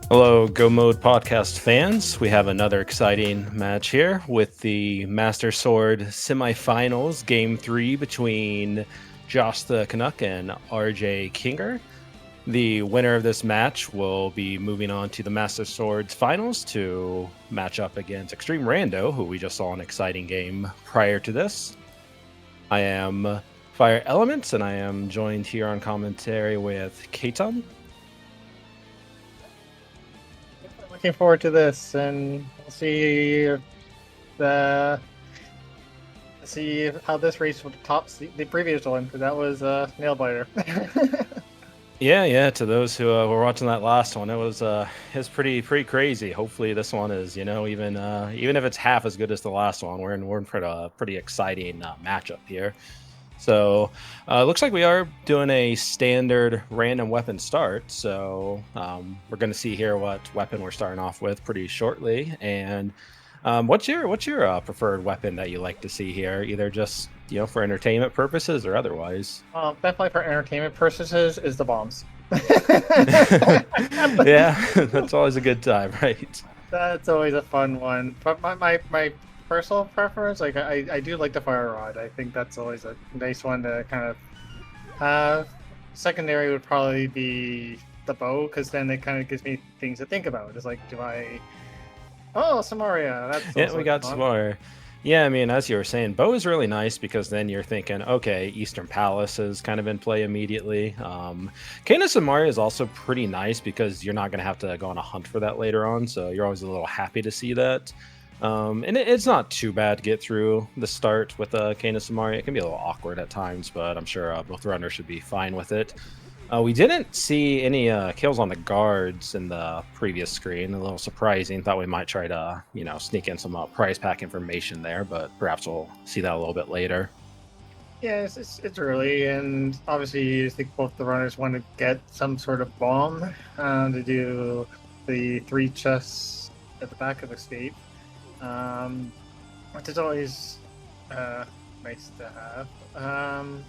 Hello, Go Mode podcast fans. We have another exciting match here with the Master Sword semifinals, game 3 between Josh the Canuck and rjkinger. The winner of this match will be moving on to the Master Swords finals to match up against Extreme Rando, who we just saw an exciting game prior to this. I am Fire Elements, and I am joined here on commentary with Katon. Looking forward to this, and we'll the see how this race will top the previous one, because that was a nail biter. Yeah. To those who were watching that last one, it's pretty crazy. Hopefully, this one is even if it's half as good as the last one, we're in for a pretty exciting matchup here. So, looks like we are doing a standard random weapon start. So we're going to see here what weapon we're starting off with pretty shortly. And what's your preferred weapon that you like to see here? Either just for entertainment purposes or otherwise. Definitely for entertainment purposes is the bombs. Yeah, that's always a good time, right? That's always a fun one. But my personal preference, like I do like the fire rod. I think that's always a nice one to kind of have. Secondary would probably be the bow, because then it kind of gives me things to think about. It's like, do I? Oh, Samaria. That's Yeah, we got fun. some more. Yeah, I mean, as you were saying, bow is really nice because then you're thinking, okay, Eastern Palace is kind of in play immediately. Canis and Mario is also pretty nice because you're not going to have to go on a hunt for that later on, so you're always a little happy to see that. And it's not too bad to get through the start with Canis and Mario. It can be a little awkward at times, but I'm sure both runners should be fine with it. We didn't see any kills on the guards in the previous screen. A little surprising. Thought we might try to, sneak in some prize pack information there, but perhaps we'll see that a little bit later. Yeah, it's early, and obviously I think both the runners want to get some sort of bomb to do the 3 chests at the back of escape, which is always nice to have.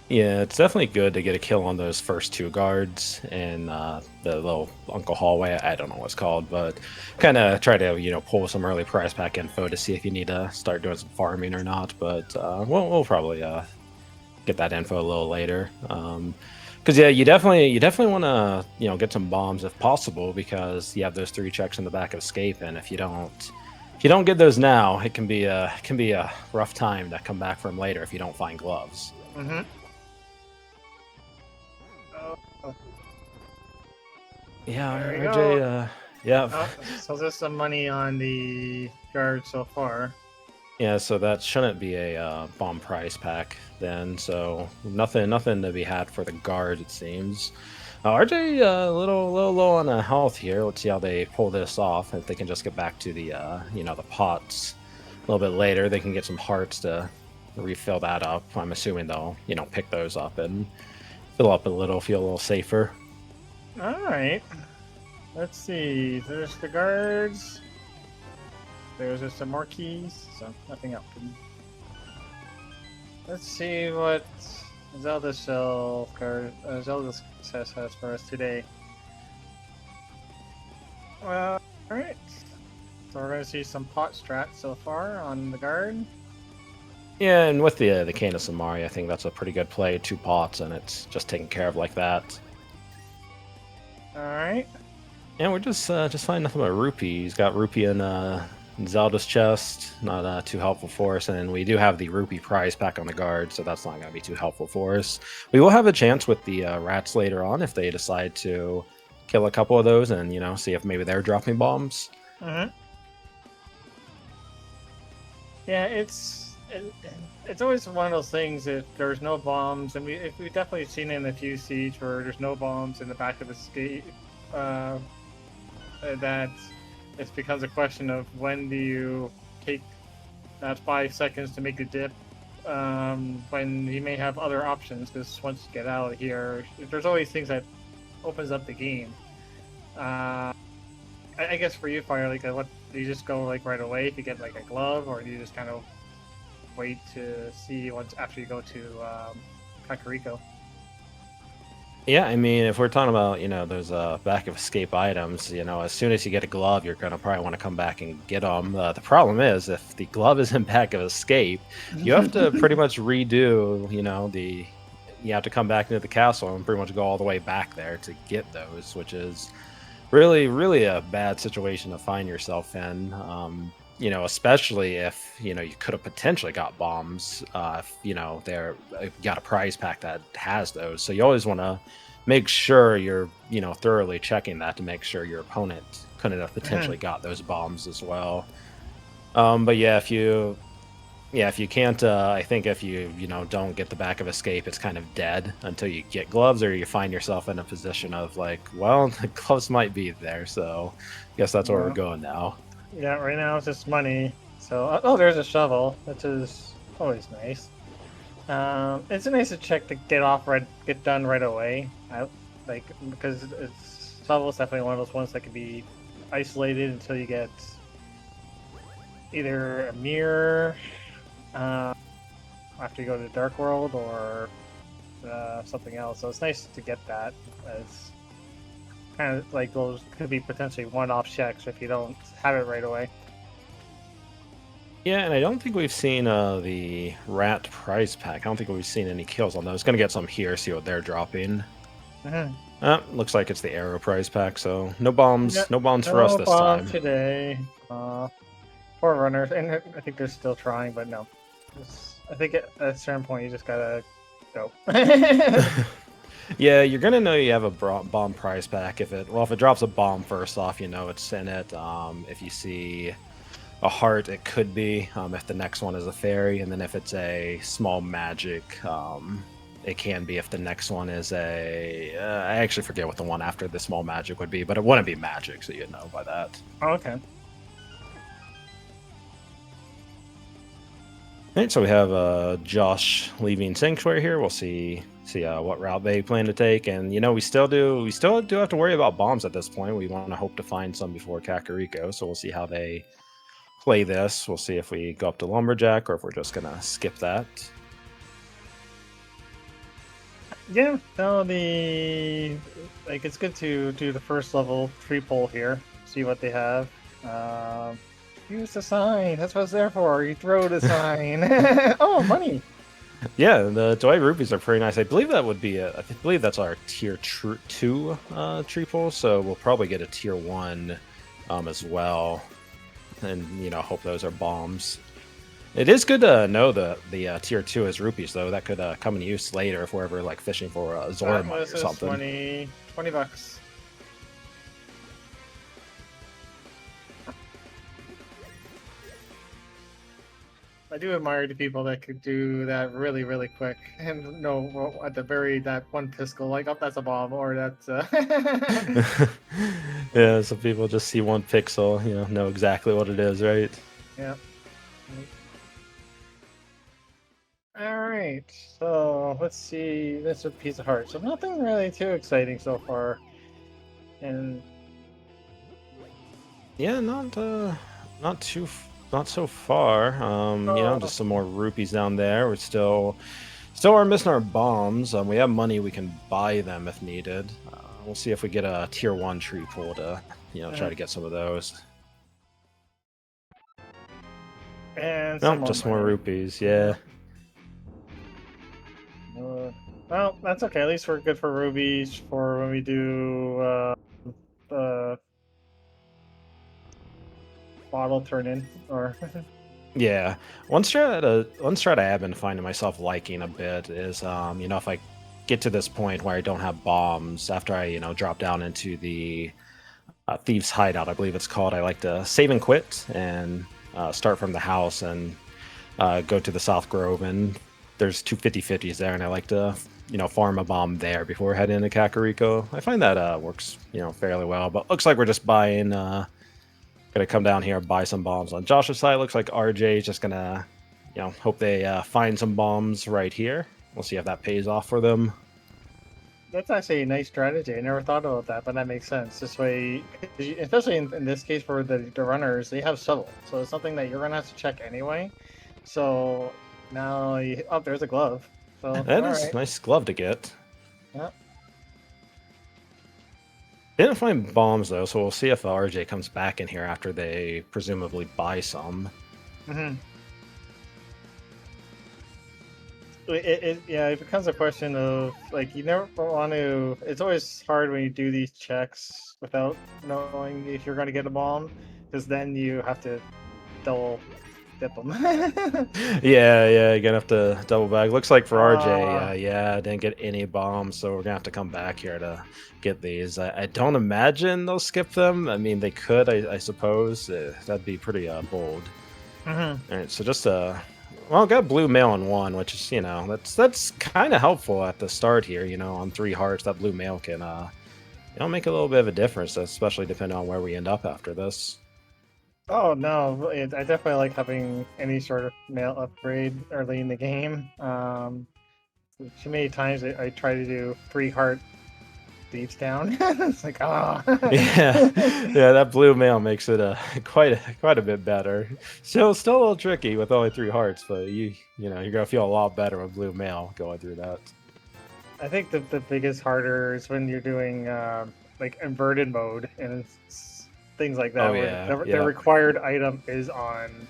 Yeah, it's definitely good to get a kill on those first 2 guards in the little Uncle Hallway. I don't know what it's called, but kind of try to pull some early prize pack info to see if you need to start doing some farming or not. But we'll probably get that info a little later. Because yeah, you definitely want to get some bombs if possible, because you have those 3 checks in the back of escape, and if you don't get those now, it can be a rough time to come back from later if you don't find gloves. Mm-hmm. Yeah, there we RJ. go. Yeah. Oh, so there's some money on the guard so far. Yeah, so that shouldn't be a bomb prize pack then. So nothing to be had for the guard, it seems. RJ a little low on health here. Let's see how they pull this off. If they can just get back to the the pots a little bit later, they can get some hearts to refill that up. I'm assuming they'll pick those up and fill up a little, feel a little safer. All right. Let's see. There's the guards. There's just some more keys, so nothing else. Let's see what Zelda says has for us today. Well, all right. So we're going to see some pot strats so far on the guard. Yeah, and with the Canis and Mari, I think that's a pretty good play. 2 pots, and it's just taken care of like that. All right. And we're just finding nothing but rupee. He's got rupee in Zelda's chest, not too helpful for us. And we do have the rupee prize pack on the guard, so that's not going to be too helpful for us. We will have a chance with the rats later on if they decide to kill a couple of those and see if maybe they're dropping bombs. Mm-hmm. Yeah, it's always one of those things that there's no bombs, and we've definitely seen it in a few siege where there's no bombs in the back of the escape. That it becomes a question of when do you take that 5 seconds to make a dip, when you may have other options, because once you get out of here, there's always things that opens up the game. I guess for you, Fire, like, what do you just go like right away if you get like a glove, or do you just kind of wait to see once after you go to Kakariko? Yeah, I mean, if we're talking about, those back of escape items, as soon as you get a glove, you're gonna probably want to come back and get them. The problem is, if the glove is in back of escape, you have to pretty much redo, you have to come back into the castle and pretty much go all the way back there to get those, which is really, really a bad situation to find yourself in. Especially if you could have potentially got bombs. If there got a prize pack that has those, so you always want to make sure you're thoroughly checking that to make sure your opponent couldn't have potentially got those bombs as well. But if you can't, I think if you don't get the back of escape, it's kind of dead until you get gloves, or you find yourself in a position of like, well, the gloves might be there, so I guess that's where we're Well, going now. yeah, right now it's just money. So, oh, there's a shovel, which is always nice. It's nice to check to get done right away. Like because shovel's definitely one of those ones that can be isolated until you get either a mirror uh, after you go to the Dark World or something else. So it's nice to get that as kind of like those could be potentially one-off checks if you don't have it right away. Yeah, and I don't think we've seen the rat prize pack. I don't think we've seen any kills on those. Gonna get some here, see what they're dropping. Mhm. Looks like it's the arrow prize pack, so no Yeah, bombs, no bombs for us no this bomb time. today. Poor runners, and I think they're still trying, but no. I think at a certain point you just gotta go. Yeah, you're gonna know you have a bomb prize pack if it drops a bomb first off, you know it's in it. If you see a heart, it could be. If the next one is a fairy, and then if it's a small magic, it can be if the next one is I actually forget what the one after the small magic would be, but it wouldn't be magic, so you'd know by that. Oh, okay. All right, so we have Josh leaving Sanctuary here. We'll see what route they plan to take, and we still do have to worry about bombs at this point. We want to hope to find some before Kakariko, so we'll see how they play this. We'll see if we go up to Lumberjack or if we're just gonna skip that. Yeah, no, the like it's good to do the first level tree pull here, see what they have. Um, Use the sign. That's what it's there for. You throw the sign. Oh, money. Yeah, the Dwight rupees are pretty nice. I believe that would be I believe that's our two tree pull, so we'll probably get a tier one as well, and hope those are bombs. It is good to know the tier two is rupees, though. That could come in use later if we're ever like fishing for Zora That money was or just something. 20 bucks. I do admire the people that could do that really, really quick and know at the very that one pistol, like, oh, that's a bomb or that's. Yeah, some people just see one pixel, know exactly what it is, right? Yeah. All right. So let's see. This is a piece of heart. So nothing really too exciting so far. And Yeah, not so far. oh, Just some more rupees down there. We're still are missing our bombs. We have money, we can buy them if needed. We'll see if we get a tier one tree pull to try to get some of those. and some Nope, more just more money. rupees. Yeah. Yeah. Well, that's okay. At least we're good for rubies for when we do the bottle turn in or. Yeah. One strat I have been finding myself liking a bit is if I get to this point where I don't have bombs after I, drop down into the Thieves Hideout, I believe it's called. I like to save and quit and start from the house and go to the South Grove, and there's two 50/50s there, and I like to farm a bomb there before heading into Kakariko. I find that works fairly well, but looks like we're just buying. Gonna come down here and buy some bombs on Josh's side. Looks like RJ is just gonna hope they find some bombs right here. We'll see if that pays off for them. That's actually a nice strategy. I never thought about that, but that makes sense. This way, especially in this case for the runners, they have shovel, so it's something that you're gonna have to check anyway. So now, oh, there's a glove. So That all is right, nice glove to get. yeah. Didn't find bombs though, so we'll see if RJ comes back in here after they presumably buy some. Hmm. Yeah, it becomes a question of like you never want to. It's always hard when you do these checks without knowing if you're going to get a bomb, because then you have to double dip them. Yeah, you're gonna have to double back. Looks like for RJ, uh, yeah, didn't get any bombs, so we're gonna have to come back here to get these. I don't imagine they'll skip them. I mean, they could, I suppose. That'd be pretty bold. mhm. All right, so just well, got blue mail on one, which is that's kind of helpful at the start here. On 3 hearts, that blue mail can make a little bit of a difference, especially depending on where we end up after this. Oh no, I definitely like having any sort of mail upgrade early in the game. Too many times I try to do 3 heart deeps down. It's like ah. Yeah, yeah, that blue mail makes it quite a bit better. Still a little tricky with only 3 hearts, but you're gonna feel a lot better with blue mail going through that. I think the biggest harder is when you're doing like inverted mode and things like Oh that, where yeah, the yeah, required item is on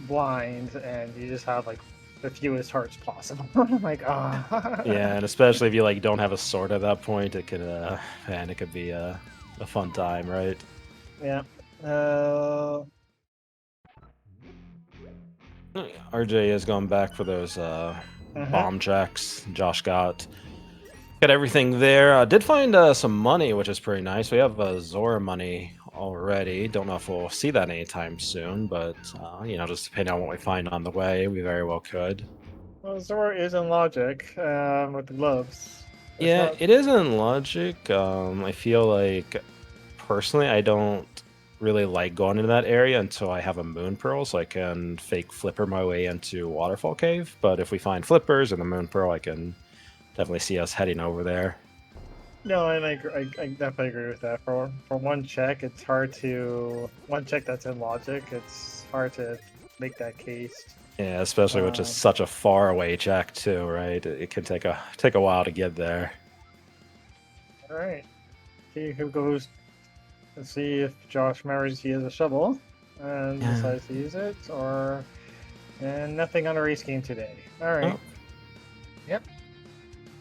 blind, and you just have like the fewest hearts possible. Like ah. yeah, and especially if you don't have a sword at that point, it could man, it could be a fun time, right? Yeah. Uh, RJ has gone back for those mhm. bomb checks. Josh got everything there. Did find some money, which is pretty nice. We have Zora money already. Don't know if we'll see that anytime soon, but just depending on what we find on the way, we very well could. Well, Zora is in logic with the gloves. It's Yeah, not. it is in logic. I feel like personally, I don't really like going into that area until I have a moon pearl, so I can fake flipper my way into Waterfall Cave. But if we find flippers and the moon pearl, I can definitely see us heading over there. No, and I definitely agree with that. For one check, it's hard to one check that's in logic. It's hard to make that case. Yeah, especially with just Um, such a far away check too, right? It can take a while to get there. all right, see who goes. Let's see if Josh remembers he has a shovel and Yeah. decides to use it, or and nothing on a race game today. All right. Oh, Yep.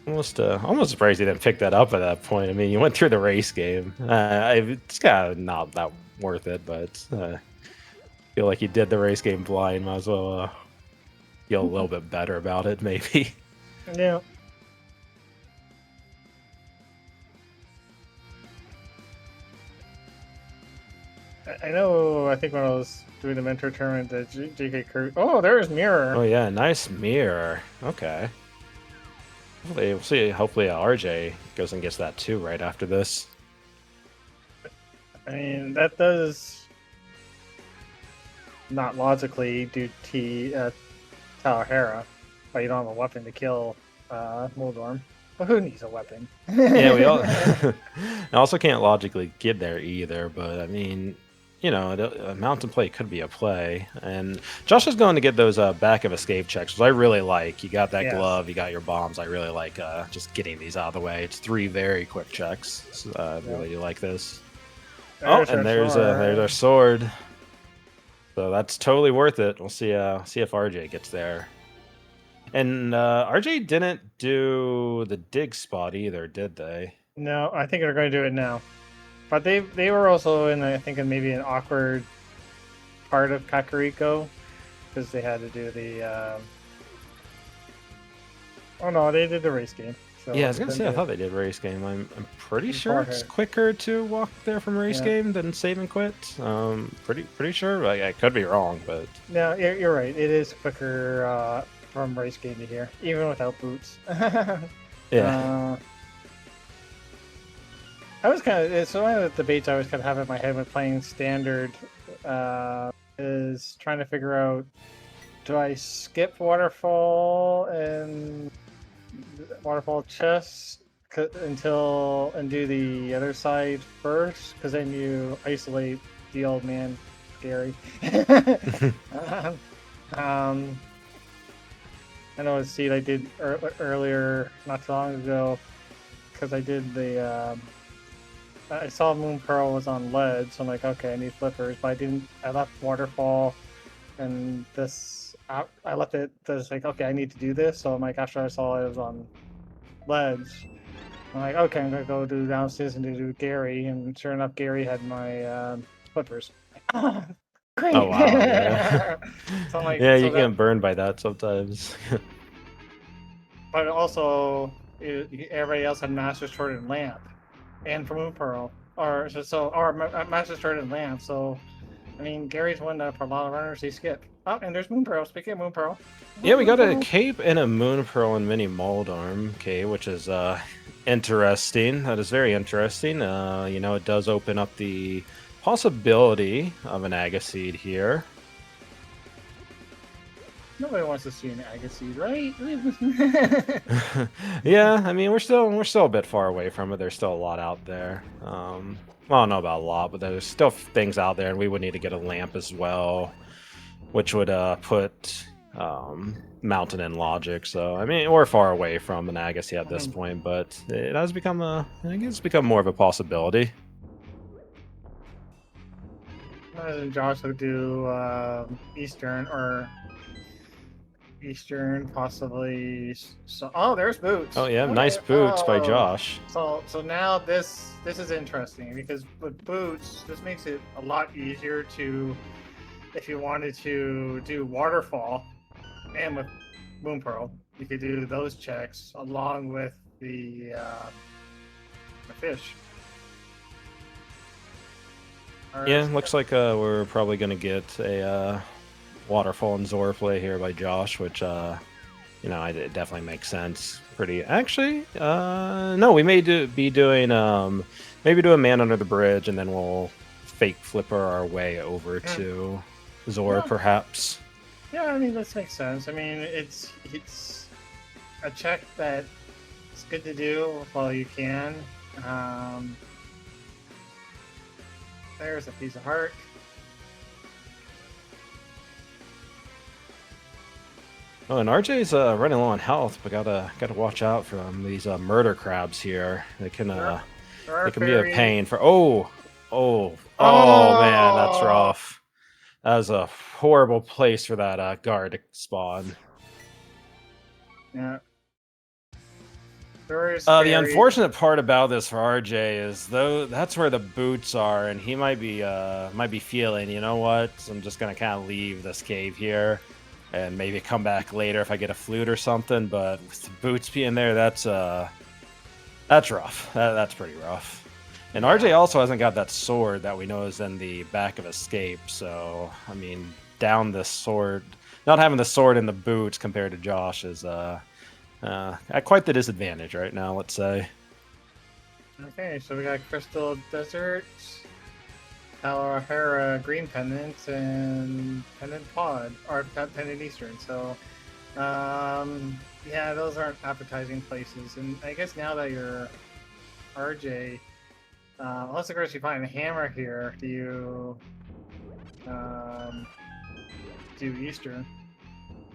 almost surprised you didn't pick that up at that point. I mean, you went through the race game. It's kind of not that worth it, but feel like you did the race game blind. Might as well feel a little bit better about it, maybe. Yeah. I know. I think when I was doing the mentor tournament, the JK Crew. Oh, there's Oh Mirror. yeah, nice mirror. Okay. Hopefully, we'll see. Hopefully, RJ goes and gets that too right after this. I mean, that does not logically do Talahera, but you don't have a weapon to kill Moldorm. But who needs a weapon? Yeah, we all I also can't logically get there either, but I mean, a mountain play could be a play. And Josh is going to get those back of escape checks, which I really like. You got that Yes. glove, you got your bombs. I really like just getting these out of the way. It's 3 very quick checks. So, I Yeah. really do like this. Oh, There's and our there's our sword. sword. So that's totally worth it. We'll see if RJ gets there. And RJ didn't do the dig spot either, did they? No, I think they're going to do it now. But they were also in, I think, in maybe an awkward part of Kakariko because they had to do the. Oh no, they did the race game. Yeah, I So was they gonna couldn't say I do it thought they did race game. I'm pretty sure it's beforehand. quicker to walk there from race Yeah. game than save and quit. Pretty sure. I could be wrong, but No, you're right. It is quicker from race game to here, even without boots. yeah, uh, I was kind of. It's one of the debates I was kind of having in my head with playing standard. Is trying to figure out, do I skip waterfall and waterfall chess until and do the other side first? Because then you isolate the old man, Gary. um, I know a seed I did earlier, not too long ago, because I did the I saw Moon Pearl was on lead, so I'm like, okay, I need flippers, but I didn't. I left Waterfall, and this I left it. This like, okay, I need to do this. So I'm like, after I saw it was on leads, I'm like, okay, I'm gonna go do downstairs and do Gary, and sure enough, Gary had my flippers. Ah, Oh great. wow, yeah. So I'm like, Yeah, so you that, get burned by that sometimes. but also everybody else had Master Sword and Lamp, and for Moon Pearl, or Master Sword and Lamp. So I mean, Gary's one that for a lot of runners they skip. Oh, and there's Moon Pearl. Speaking of Moon Pearl, Yeah, we Moon got a Pearl. cape and a moon pearl and mini Moldarm, okay, which is interesting. That is very interesting. You know, it does open up the possibility of an Agaseed here. Nobody wants to see an Agassiz, right? Yeah, I mean we're still a bit far away from it. There's still a lot out there. Well, I don't know about a lot, but there's still things out there, and we would need to get a lamp as well, which would put Mountain in logic. So I mean we're far away from an Agassi at this point, but it has become I think it's become more of a possibility. Imagine Josh would do Eastern or Eastern, possibly. So, oh, there's Oh boots. yeah, nice Okay. boots by Oh, Josh. so now this is interesting because with boots, this makes it a lot easier to, if you wanted to do waterfall, and with Moon Pearl, you could do those checks along with the fish. Yeah, looks like we're probably gonna get a waterfall and Zor play here by Josh, which you know, it definitely makes sense. Pretty actually, no, we may be doing maybe do a man under the bridge, and then we'll fake flipper our way over to Zor, Yeah, perhaps. yeah. I mean, this makes sense. I mean, it's a check that it's good to do while you can. Um, there's a piece of heart. Oh, and RJ's running low on health, but gotta watch out from these murder crabs here. There, there They are can be a fairies. pain for. Oh man, that's Oh, rough. That was a horrible place for that guard to spawn. yeah. There is The fairies. unfortunate part about this for RJ is though that's where the boots are, and he might be feeling, you know what? I'm just gonna kind of leave this cave here, and maybe come back later if I get a flute or something. But with the boots being there, that's rough. That's pretty rough. And RJ Yeah. also hasn't got that sword that we know is in the back of Escape. So I mean, down the sword, not having the sword in the boots compared to Josh is at quite the disadvantage right now, let's say. Okay, so we got Crystal Desert, Kalahara Green Pendant, and Pendant Pod, or Pendant Eastern. So, yeah, those aren't appetizing places. And I guess now that you're RJ, unless of course you find a hammer here, do you um, do Eastern?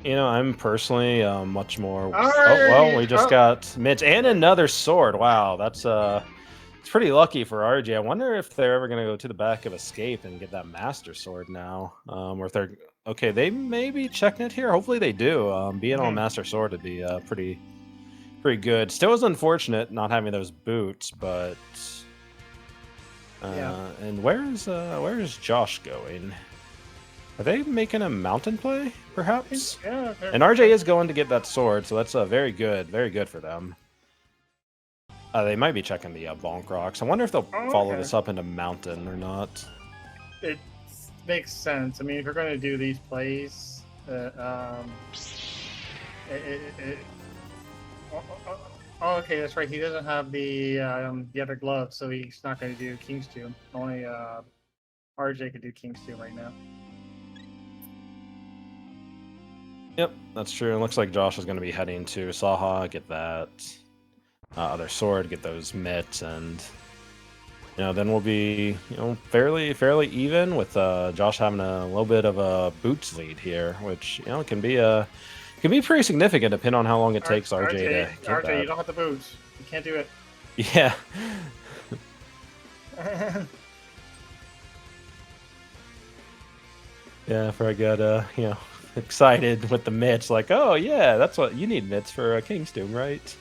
You know, I'm personally much more. Oh well, Alright! we just Oh, got Mitch and another sword. Wow, that's it's pretty lucky for RJ. I wonder if they're ever gonna go to the back of Escape and get that Master Sword now, or if they're okay. They may be checking it here. Hopefully they do. Being on mhm, Master Sword would be pretty good. Still is unfortunate not having those boots, but yeah. and where's Josh going? Are they making a mountain play, perhaps? Yeah, And RJ is going to get that sword, so that's very good for them. They might be checking the bonk rocks. I wonder if they'll oh, follow okay. this up into mountain or not. It makes sense. I mean, if you're going to do these plays, it oh, okay, that's right. He doesn't have the other glove, so he's not going to do King's Tomb. Only RJ could do King's Tomb right now. Yep, that's true. It looks like Josh is going to be heading to Saha, get that other sword, get those mitts, and you know, then we'll be fairly even with Josh having a little bit of a boots lead here, which can be pretty significant depending on how long it takes RJ to get RJ, you that. don't have the boots. You can't do it. Yeah. Yeah, if I got excited with the mitts, like, oh yeah, that's what you need mitts for a King's Doom, right?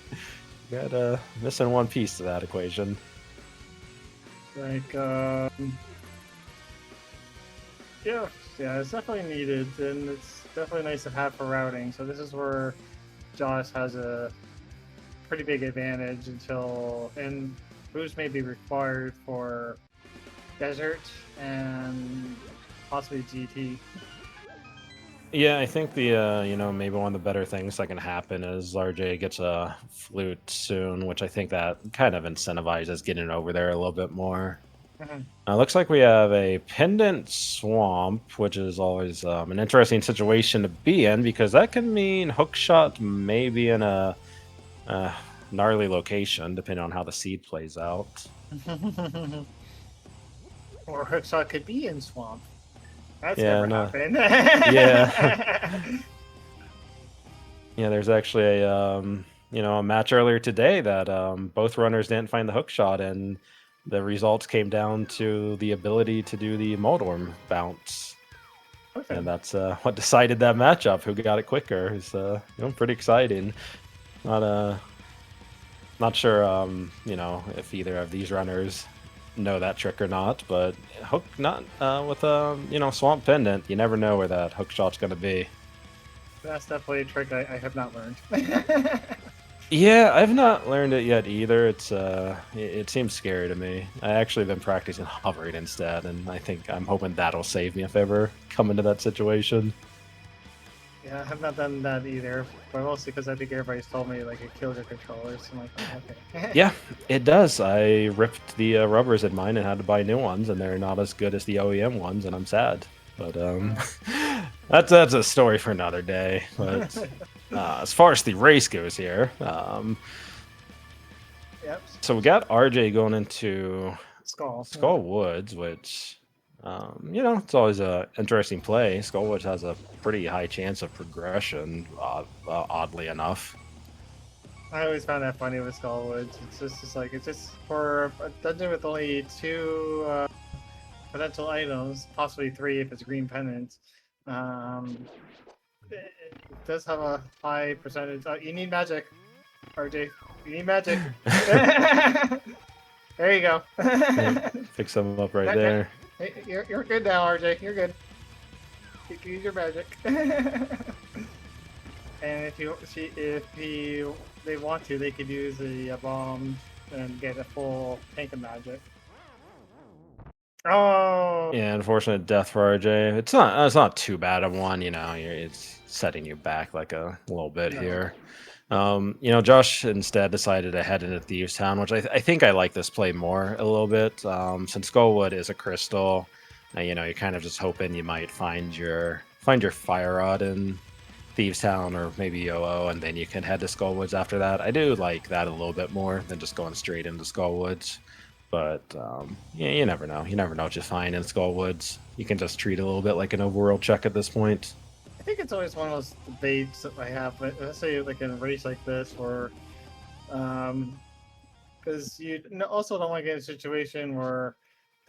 Got missing one piece to that equation. Like, yeah, yeah, it's definitely needed, and it's definitely nice to have for routing. So this is where Josh has a pretty big advantage and boost may be required for desert and possibly GT. Yeah, I think the maybe one of the better things that can happen is RJ gets a flute soon, which I think that kind of incentivizes getting over there a little bit more. Mhm. Looks like we have a pendant swamp, which is always an interesting situation to be in because that can mean hookshot maybe in a gnarly location, depending on how the seed plays out. Or Hookshot could be in swamp. That's Yeah, never no, happened. yeah, yeah. There's actually a match earlier today that both runners didn't find the hookshot, and the results came down to the ability to do the Moldorm bounce. Okay. And that's what decided that matchup. Who got it quicker? Is pretty exciting. Not not sure if either of these runners know that trick or not, but hook not with swamp pendant. You never know where that hook shot's going to be. That's definitely a trick I have not learned. Yeah, I've not learned it yet either. It seems scary to me. I actually been practicing hovering instead, and I think I'm hoping that'll save me if I ever come into that situation. Yeah, I have not done that either, but mostly because I think everybody's told me like it kills your controllers. So I'm like, oh, okay. Yeah, it does. I ripped the rubbers in mine and had to buy new ones, and they're not as good as the OEM ones, and I'm sad. But that's a story for another day. But as far as the race goes here, Yep. so we got RJ going into Skull. Yeah. Skull Woods, which it's always a interesting play. Skull Woods has a pretty high chance of progression, oddly enough. I always found that funny with Skullwoods. It's just for a dungeon with only two potential items, possibly three if it's green pendants. Um, it does have a high percentage. You need magic, RJ. You need magic. There you go. Pick some up right there. Hey, you're good now, RJ. You're good. You can use your magic. And they want to, they could use the bomb and get a full tank of magic. Oh, Yeah, unfortunate death for RJ. It's not too bad of one, it's setting you back like a little bit no. here. Josh instead decided to head into Thieves Town, which I think I like this play more a little bit. Since Skullwood is a crystal, you're kind of just hoping you might find your fire rod in Thieves Town or maybe OO, and then you can head to Skullwoods after that. I do like that a little bit more than just going straight into Skullwoods. But yeah, you never know. You never know what you find in Skullwoods. You can just treat it a little bit like an overworld check at this point. I think it's always one of those debates that I have. But let's say like in a race like this, or because you also don't want to get in a situation where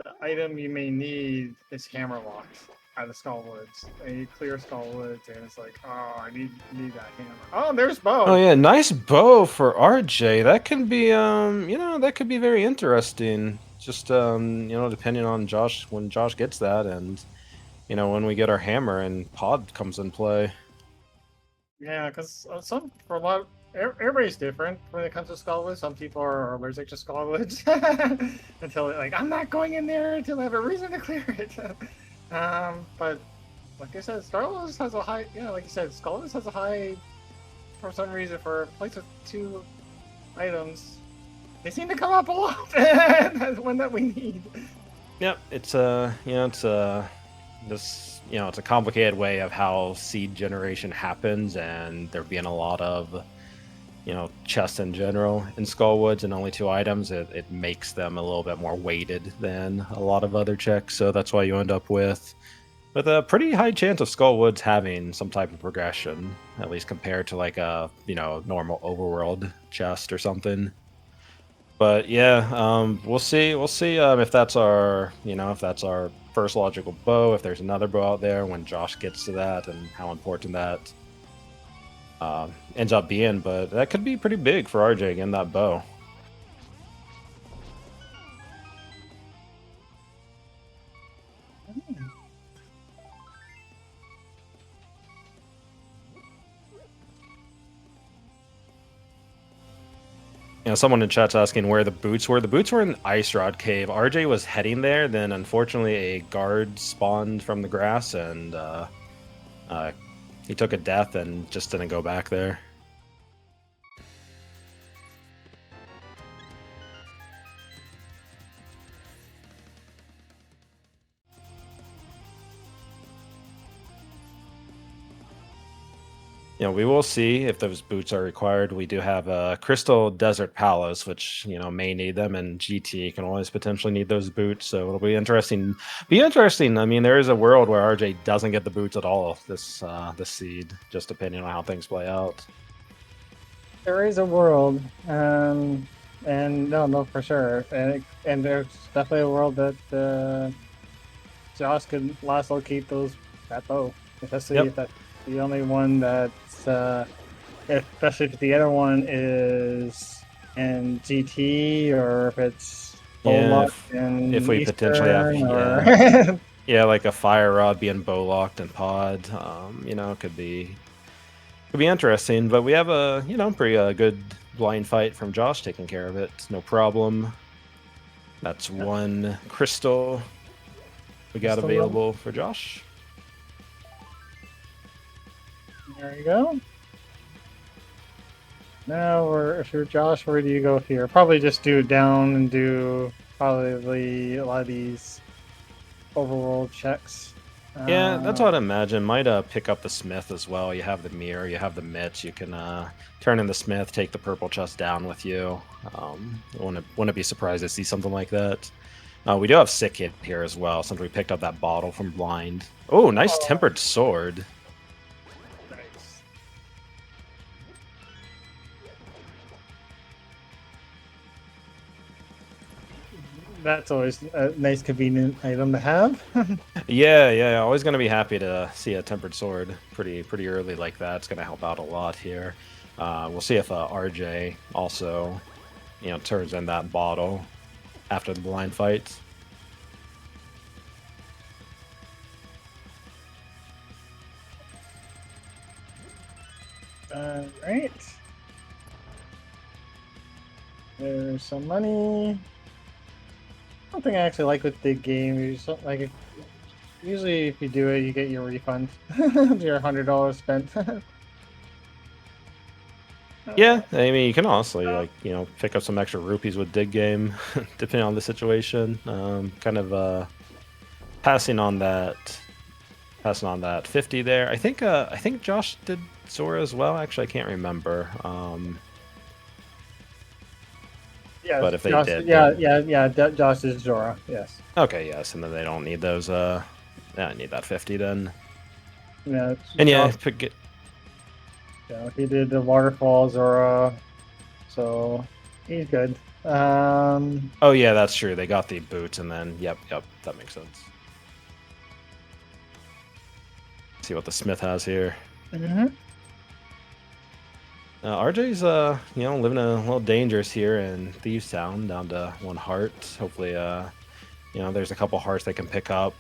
the item you may need is hammer locked out of Skullwoods, and you clear Skullwoods, and it's like, oh, I need that hammer. Oh, there's Bo. Oh yeah, nice bow for RJ. That can be that could be very interesting. Just depending on Josh when Josh gets that, and when we get our hammer and pod comes in play. Yeah, because some for a lot, everybody's different when it comes to Skullwoods. Some people are allergic to Skullwoods until like I'm not going in there until I have a reason to clear it. But like I said, Starless has a high, like you said, Skullwoods has a high for some reason for a place with two items. They seem to come up a lot. That's one that we need. Yep, it's it's a complicated way of how seed generation happens, and there being a lot of chests in general in Skullwoods and only two items, it makes them a little bit more weighted than a lot of other checks. So that's why you end up with a pretty high chance of Skullwoods having some type of progression, at least compared to like a normal overworld chest or something. But yeah, we'll see. We'll see if that's our, if that's our first logical bow. If there's another bow out there when Josh gets to that, and how important that ends up being. But that could be pretty big for RJ getting that bow. Someone in chat's asking where the boots were. The boots were in Ice Rod Cave. RJ was heading there, then unfortunately a guard spawned from the grass, and uh, he took a death and just didn't go back there. We will see if those boots are required. We do have a Crystal Desert Palace, which may need them, and GT can always potentially need those boots. So it'll be interesting. I mean, there is a world where RJ doesn't get the boots at all this seed, just depending on how things play out. There is a world, and no, for sure, and there's definitely a world that Josh could last locate that bow, especially if that's the only one that's especially if the other one is in GT or if it's Yeah, in if we potentially have Eastern or yeah, like a Fire Rod being bow locked in Pod, could be interesting. But we have a pretty good blind fight from Josh taking care of it, no problem. That's one crystal we got available for Josh. There you go. Now, if you're Josh, where do you go here? Probably just do down and do probably a lot of these overworld checks. Yeah, that's what I imagine. Might pick up the Smith as well. You have the mirror, you have the mitts. You can turn in the Smith, take the purple chest down with you. Wouldn't be surprised to see something like that. We do have Sick Hit here as well, since we picked up that bottle from Blind. Oh, nice tempered sword. Nice. That's always a nice, convenient item to have. Yeah. Always gonna be happy to see a tempered sword pretty early like that. It's gonna help out a lot here. We'll see if RJ also, turns in that bottle after the blind fight. Right. There's some money. One thing I actually like with the game is usually if you do it, you get your refund, your $100 spent. Yeah, I mean, you can also pick up some extra rupees with Dig Game, depending on the situation. Kind of passing on that 50 there. I think Josh did Zora as well. Actually, I can't remember. Yeah, but if they Josh, did, Josh is Zora. Yes. Okay, yes, and then they don't need those. I need that 50 then. Yeah. And Josh, yeah, he did the waterfall Zora, so he's good. Oh yeah, that's true. They got the boots, and then yep, that makes sense. See what the Smith has here. RJ's living a little dangerous here in Thieves Town, down to 1 heart. Hopefully, there's a couple hearts they can pick up.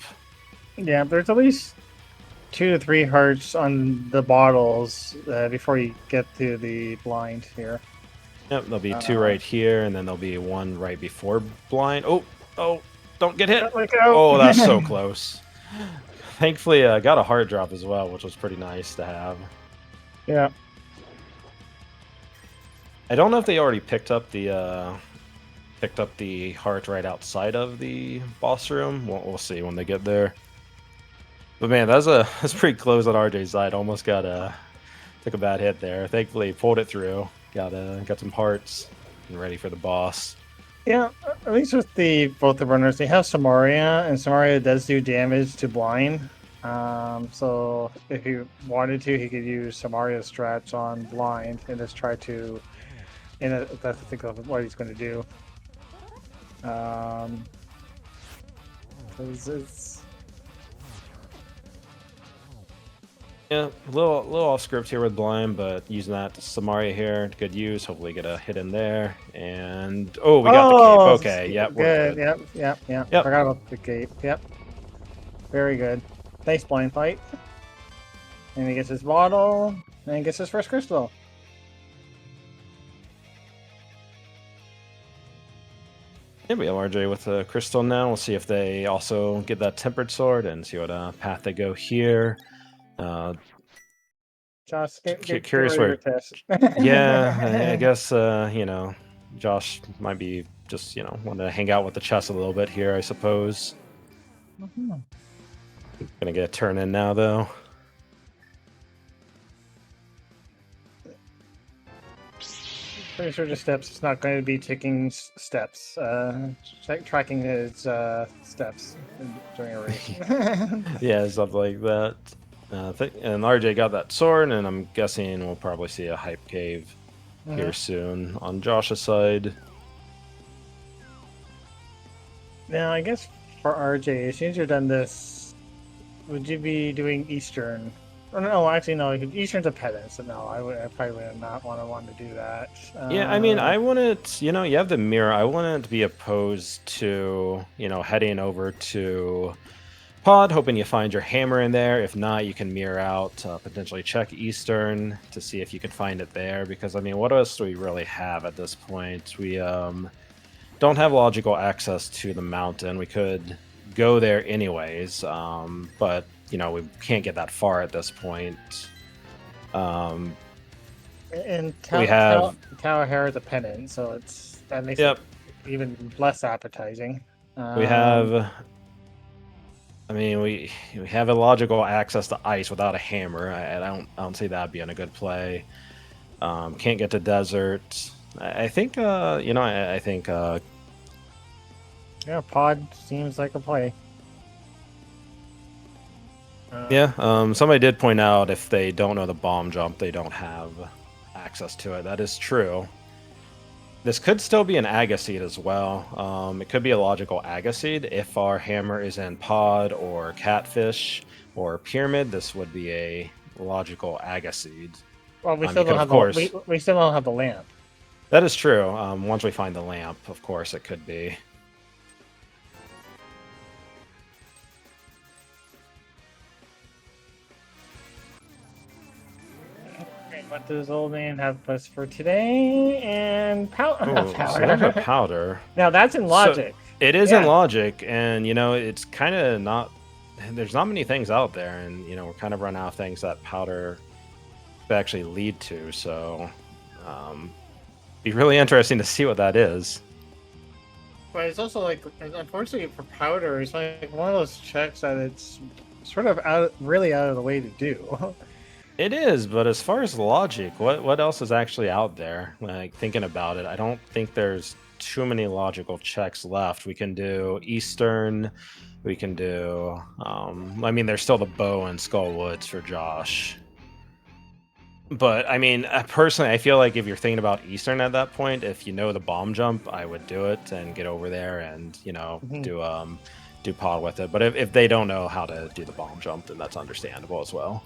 Yeah, there's at least 2 to 3 hearts on the bottles before you get to the blind here. Yep, there'll be 2 right here, and then there'll be 1 right before blind. Oh, don't get hit! Oh, that's so close. Thankfully, got a heart drop as well, which was pretty nice to have. Yeah. I don't know if they already picked up the heart right outside of the boss room. We'll see when they get there. But man, that's pretty close on RJ's side. Almost took a bad hit there. Thankfully, pulled it through. Got some hearts and ready for the boss. Yeah, at least with both the runners, they have Samaria, and Samaria does do damage to blind. So if he wanted to, he could use Samaria's strats on blind and just try to And that's I think what he's going to do. 'Cause it's Yeah, a little off script here with blind, but using that Samaria here, good use. Hopefully get a hit in there. And oh, we got the cape. oh Okay, yep, we're good. good. Yep. Yep. Forgot about the cape. Yep. Very good. Nice blind fight. And he gets his bottle, and he gets his first crystal. Yeah, we have RJ with a crystal now. We'll see if they also get that tempered sword and see what path they go here. Josh, get Curious ready where. for test. Yeah, I guess you know, Josh might be just wanting to hang out with the chess a little bit here, I suppose. Gonna get a turn in now though. Pretty sure the steps is not going to be taking steps. Tracking his steps during a race. Yeah, stuff like that. And RJ got that sword, and I'm guessing we'll probably see a hype cave here soon on Josh's side. Now, I guess for RJ, as soon as you're done this, would you be doing Eastern? Oh, no, actually, no. Eastern's a pedant, so no, I probably would not want to do that. Yeah, I mean, I wouldn't, you have the mirror. I wouldn't be opposed to, heading over to Pod, hoping you find your hammer in there. If not, you can mirror out, potentially check Eastern to see if you can find it there. Because, I mean, what else do we really have at this point? We don't have logical access to the mountain. We could go there anyways, but, we can't get that far at this point. And we have Tower the pennant, so that makes it even less appetizing. We have. I mean, we have illogical access to ice without a hammer. I don't see that being a good play. Can't get to desert. I think I think yeah, Pod seems like a play. Yeah, somebody did point out if they don't know the bomb jump, they don't have access to it. That is true. This could still be an Agaseed as well. It could be a logical Agaseed. If our hammer is in Pod or Catfish or Pyramid, this would be a logical Agaseed. Well, we still don't have we still don't have the lamp. That is true. Once we find the lamp, of course, it could be. What does old man have us for today? And powder. So there's a powder. Now that's in logic. So it is in logic, and it's kind of not. There's not many things out there, and we're kind of running out of things that powder could actually lead to. So, be really interesting to see what that is. But it's also like, unfortunately for powder, it's like one of those checks that it's sort of really out of the way to do. It is, but as far as logic, what else is actually out there? Like, thinking about it, I don't think there's too many logical checks left. We can do Eastern, we can do I mean, there's still the bow and Skull Woods for Josh. But I mean, personally, I feel like if you're thinking about Eastern at that point, if you know the bomb jump, I would do it and get over there and do Pod with it. But if they don't know how to do the bomb jump, then that's understandable as well.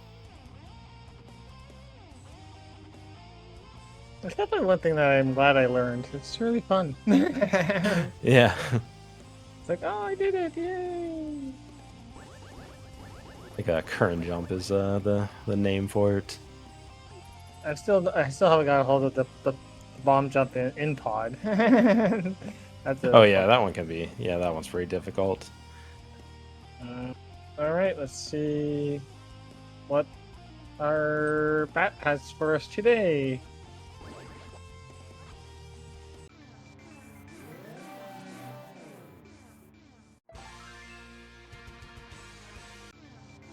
That's definitely one thing that I'm glad I learned. It's really fun. Yeah. It's like, oh, I did it! Yay! I think current jump is the name for it. I still haven't got a hold of the bomb jump in Pod. Oh yeah, that one can be. Yeah, that one's pretty difficult. All right, let's see what our bat has for us today.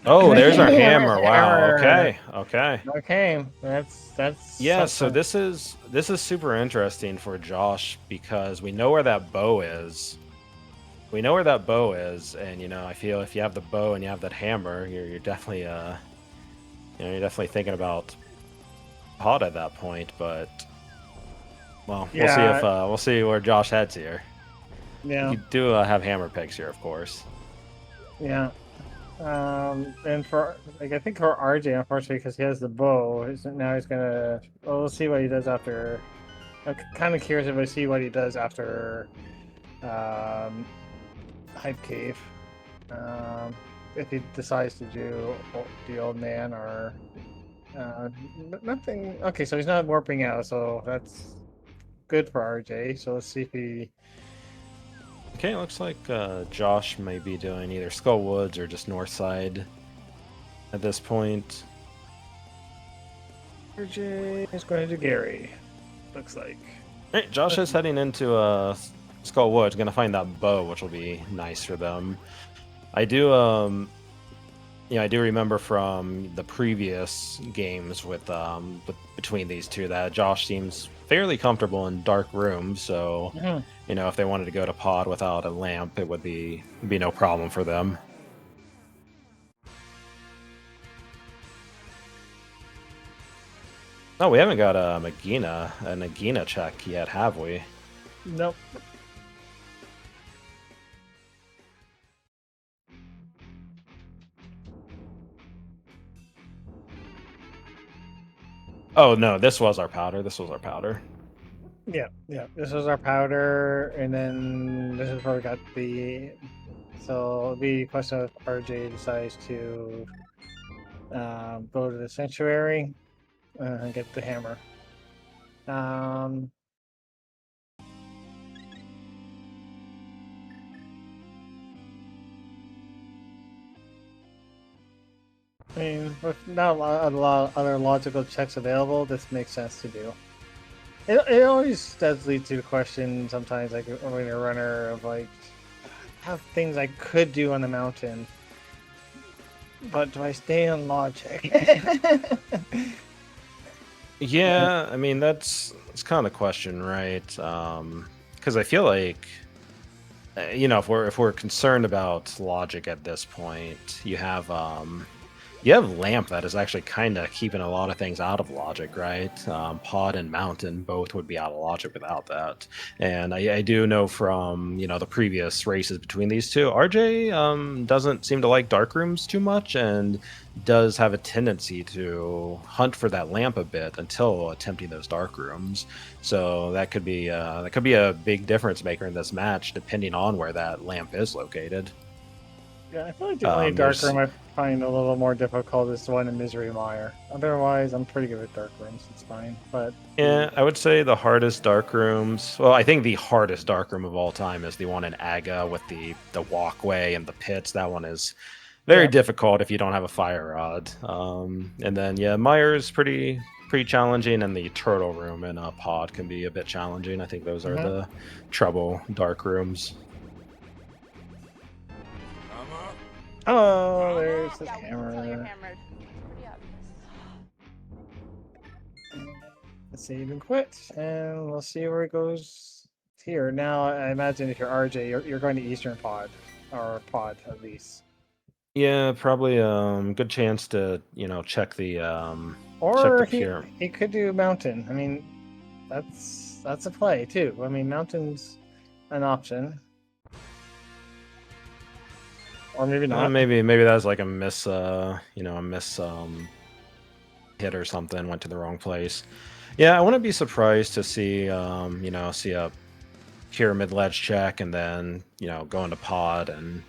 Oh, there's our hammer. Wow. Okay. That's yeah. something. So this is super interesting for Josh because we know where that bow is. We know where that bow is, and I feel if you have the bow and you have that hammer, you're definitely you're definitely thinking about Pod at that point. But Well, Yeah, we'll see where Josh heads here. yeah, You do have hammer picks here, of course. yeah. And for like I think for RJ, unfortunately, because he has the bow, now he's gonna. Well, we'll see what he does after. I'm kind of curious if I see what he does after um, Hype Cave. Um, if he decides to do the old man or nothing. Okay, so he's not warping out, so that's good for RJ. So let's see if he. Okay, looks like Josh may be doing either Skull Woods or just North Side at this point. RJ is going to do Gary. Looks like. Right, Josh is heading into Skull Woods, gonna find that bow, which will be nice for them. I do I do remember from the previous games with between these two that Josh seems fairly comfortable in dark rooms, so Mhm. if they wanted to go to pod without a lamp, it would be no problem for them. Oh, we haven't got a Nagina check yet, have we? Nope. Oh no, this was our powder. This was our powder. Yeah, yeah. This was our powder, and then this is where we got the. So it'll be a question of RJ decides to go to the sanctuary and get the hammer. Um, I mean, with not a lot of other logical checks available, this makes sense to do. It always does lead to the question sometimes, like when you're a runner, of like, have things I could do on the mountain, but do I stay on logic? Yeah, I mean that's kind of the question, right? Because I feel like if we're concerned about logic at this point, you have Lamp that is actually kind of keeping a lot of things out of logic, right? Pod and Mountain both would be out of logic without that. And I do know from the previous races between these two, RJ doesn't seem to like dark rooms too much, and does have a tendency to hunt for that lamp a bit until attempting those dark rooms. So that could be a big difference maker in this match, depending on where that lamp is located. Yeah, I feel like the only dark There's room I find a little more difficult is the one in Misery Mire. Otherwise, I'm pretty good with dark rooms. It's fine. But Yeah, I would say the hardest dark rooms. Well, I think the hardest dark room of all time is the one in Aga with the walkway and the pits. That one is very yeah, difficult if you don't have a fire rod. And then yeah, Myers pretty challenging, and the turtle room in a pod can be a bit challenging. I think those are uh-huh. the trouble dark rooms. Oh, there's this Yeah, we can tell you're hammer. hammered. Pretty obvious. Let's save and quit, and we'll see where it goes here. Now, I imagine if you're RJ, you're going to Eastern Pod, or Pod at least, Yeah, probably good chance to check check the or pier. he could do Mountain. I mean, that's a play too. I mean, Mountain's an option, or maybe not. Maybe that was like a miss hit or something, went to the wrong place. Yeah, I wouldn't be surprised to see see a pyramid ledge check and then go into pod and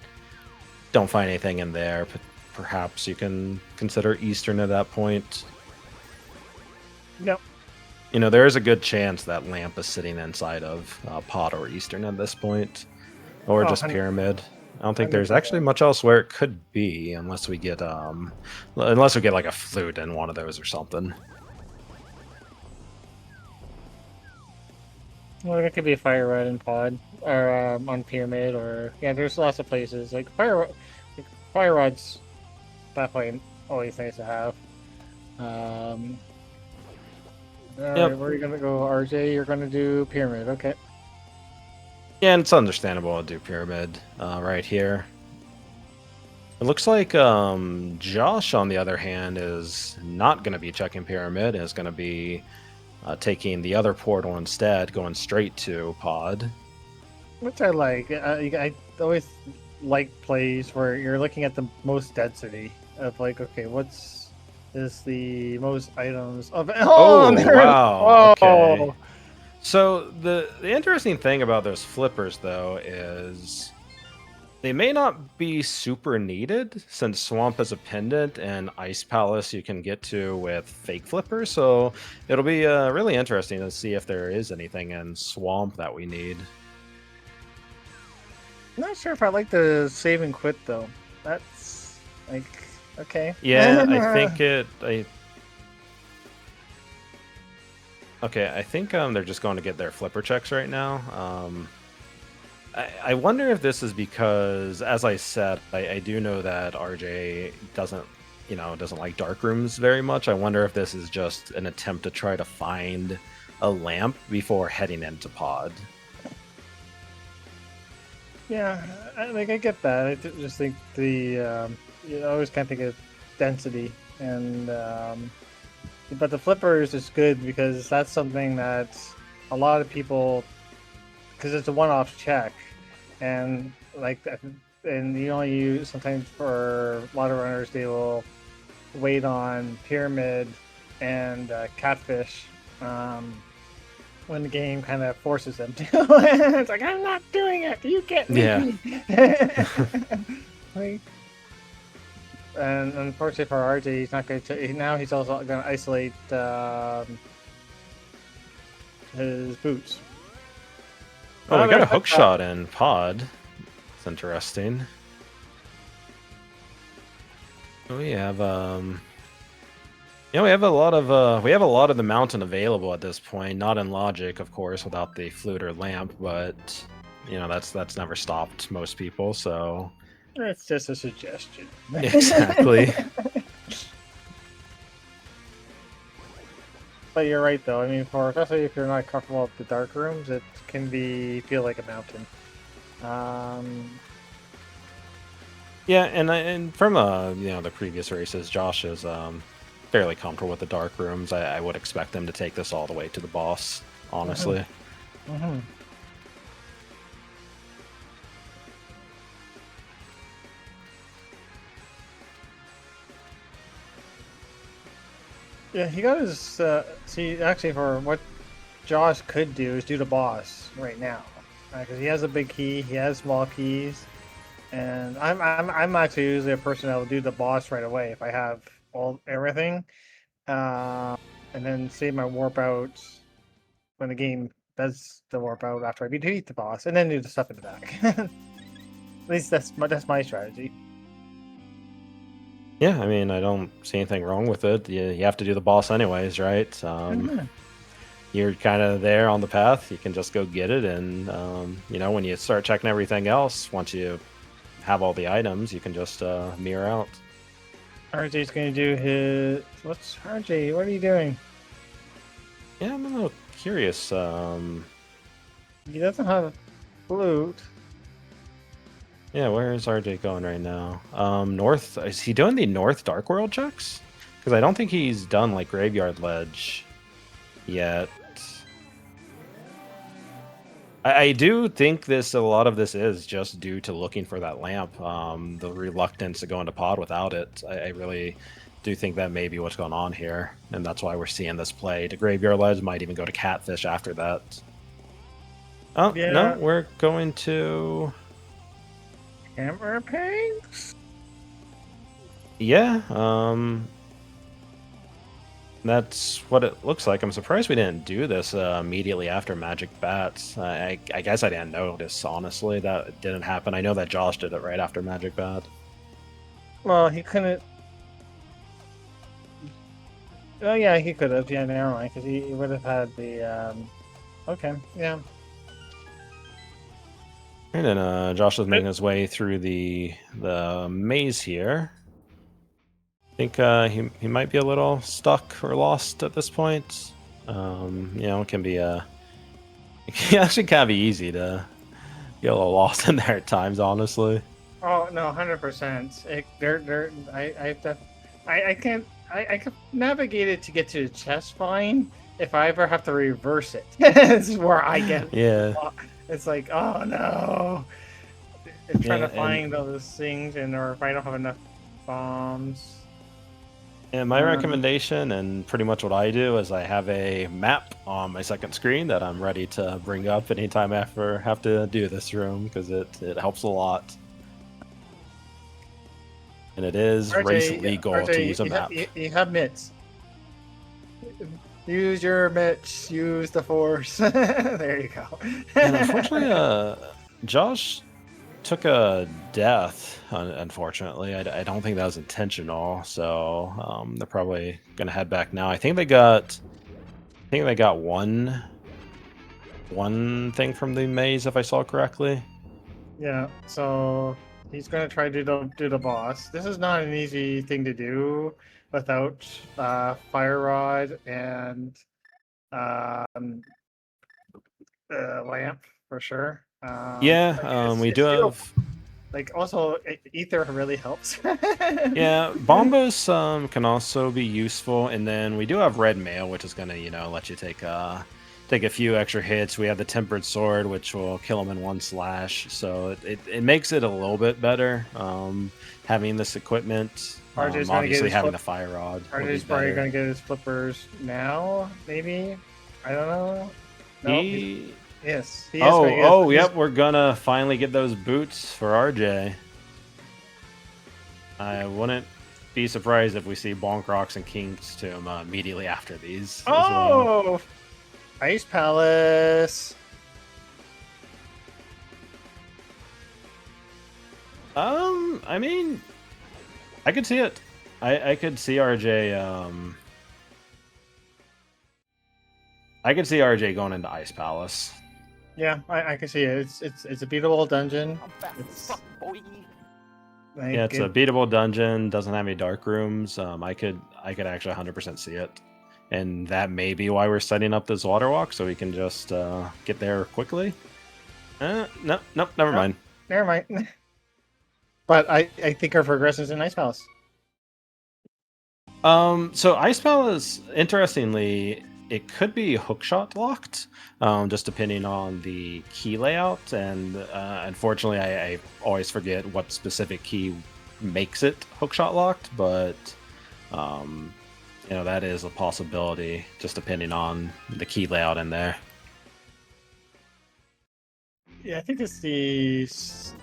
don't find anything in there. But perhaps you can consider Eastern at that point. Yep. There is a good chance that lamp is sitting inside of pod or Eastern at this point, or Oh, just 100, pyramid. I don't think there's 100%. actually much else where it could be unless we get like a flute in one of those or something. Well, it could be a fire rod in pod, or on pyramid, or yeah. There's lots of places like fire rods. Definitely always nice to have. Um, all right, Yep. where are you gonna go, RJ? You're gonna do pyramid, okay? Yeah, and it's understandable to do pyramid right here. It looks like Josh, on the other hand, is not going to be checking pyramid. Is going to be taking the other portal instead, going straight to pod. Which I like. I always like plays where you're looking at the most density of like, okay, what's is the most items of? Oh, wow. Okay. Whoa! So the interesting thing about those flippers though is they may not be super needed since Swamp is a pendant and Ice Palace you can get to with fake flippers. So it'll be really interesting to see if there is anything in Swamp that we need. I'm not sure if I like the save and quit though. That's like okay. Yeah, I think okay, I think they're just going to get their flipper checks right now. I wonder if this is because, as I said, I do know that RJ doesn't like dark rooms very much. I wonder if this is just an attempt to try to find a lamp before heading into pod. Yeah, I get that. Just think you always kind of think of density, and but the flippers is good because that's something that a lot of people, because it's a one-off check, and like and you only use sometimes for a lot of runners they will wait on pyramid and catfish. When the game kind of forces them to. It's like, I'm not doing it. You get me. Yeah. Like, and unfortunately for RJ, he's not going to. Now he's also going to isolate his boots. Oh, we got a hook shot in pod. It's interesting. We have we have a lot of the mountain available at this point. Not in logic, of course, without the flute or lamp, but that's never stopped most people. So It's just a suggestion. exactly. But you're right, though. I mean, especially if you're not comfortable with the dark rooms, it can feel like a mountain. Yeah, and from the previous races, Josh is fairly comfortable with the dark rooms. I would expect them to take this all the way to the boss, honestly. Mm-hmm. Yeah, he got his. See, actually, for what Josh could do is do the boss right now, because he has a big key, he has small keys, and I'm actually usually a person that will do the boss right away if I have everything, and then save my warp out when the game does the warp out after I defeat the boss, and then do the stuff in the back. At least that's my strategy. Yeah, I mean, I don't see anything wrong with it. You have to do the boss anyways, right? You're kind of there on the path. You can just go get it, and when you start checking everything else, once you have all the items, you can just mirror out. RJ's gonna do his. What's RJ? What are you doing? Yeah, I'm a little curious. He doesn't have a flute. Yeah, where is RJ going right now? North. Is he doing the North Dark World checks? Because I don't think he's done like Graveyard Ledge yet. I do think a lot of this is just due to looking for that lamp. The reluctance to go into pod without it. I really do think that may be what's going on here, and that's why we're seeing this play. To Graveyard Ledge, might even go to Catfish after that. Oh Yeah. no, we're going to. Camera pigs? Yeah, that's what it looks like. I'm surprised we didn't do this immediately after Magic Bats. I guess I didn't notice, honestly, that it didn't happen. I know that Josh did it right after Magic Bat. Well, he couldn't. Oh yeah, he could have. Yeah, never mind, because he would have had the. Okay, yeah. And then Josh is making his way through the maze here. I think he might be a little stuck or lost at this point. It can be it can actually kind of be easy to get a little lost in there at times, honestly. Oh no, 100%. I can't. I can navigate it to get to the chest fine, if I ever have to reverse it, this is where I get. Yeah. It's like, oh no. It's trying Yeah, to find those things, and or if I don't have enough bombs. and my recommendation, and pretty much what I do, is I have a map on my second screen that I'm ready to bring up anytime I ever have to do this room, because it helps a lot. And it is race legal to use a map. You have mitts. Use your mitts. Use the force. There you go. And unfortunately, Josh took a death. Unfortunately, I don't think that was intentional. So they're probably gonna head back now. I think they got one thing from the maze, if I saw correctly. Yeah. So he's gonna try to do the boss. This is not an easy thing to do without fire rod and lamp for sure. Yeah, we do have. Like also ether really helps. Yeah, bombos can also be useful, and then we do have red mail, which is gonna let you take a few extra hits. We have the tempered sword, which will kill him in one slash, so it makes it a little bit better. Having this equipment, obviously having the fire rod. RJ's probably gonna get his flippers now, maybe. I don't know. No, yes. Yep, we're gonna finally get those boots for RJ. I wouldn't be surprised if we see Bonk Rocks and King's Tomb immediately after these. Oh, well. Ice Palace. I mean, I could see it. I could see RJ. I could see RJ going into Ice Palace. Yeah, I can see it. It's a beatable dungeon. It's a beatable dungeon. Doesn't have any dark rooms. I could actually 100% see it, and that may be why we're setting up this water walk, so we can just get there quickly. Nope, never mind. Never mind. But I think our progression is in Ice Palace. So Ice Palace, interestingly, it could be hookshot locked, just depending on the key layout. And unfortunately, I always forget what specific key makes it hookshot locked, but that is a possibility, just depending on the key layout in there. Yeah, I think it's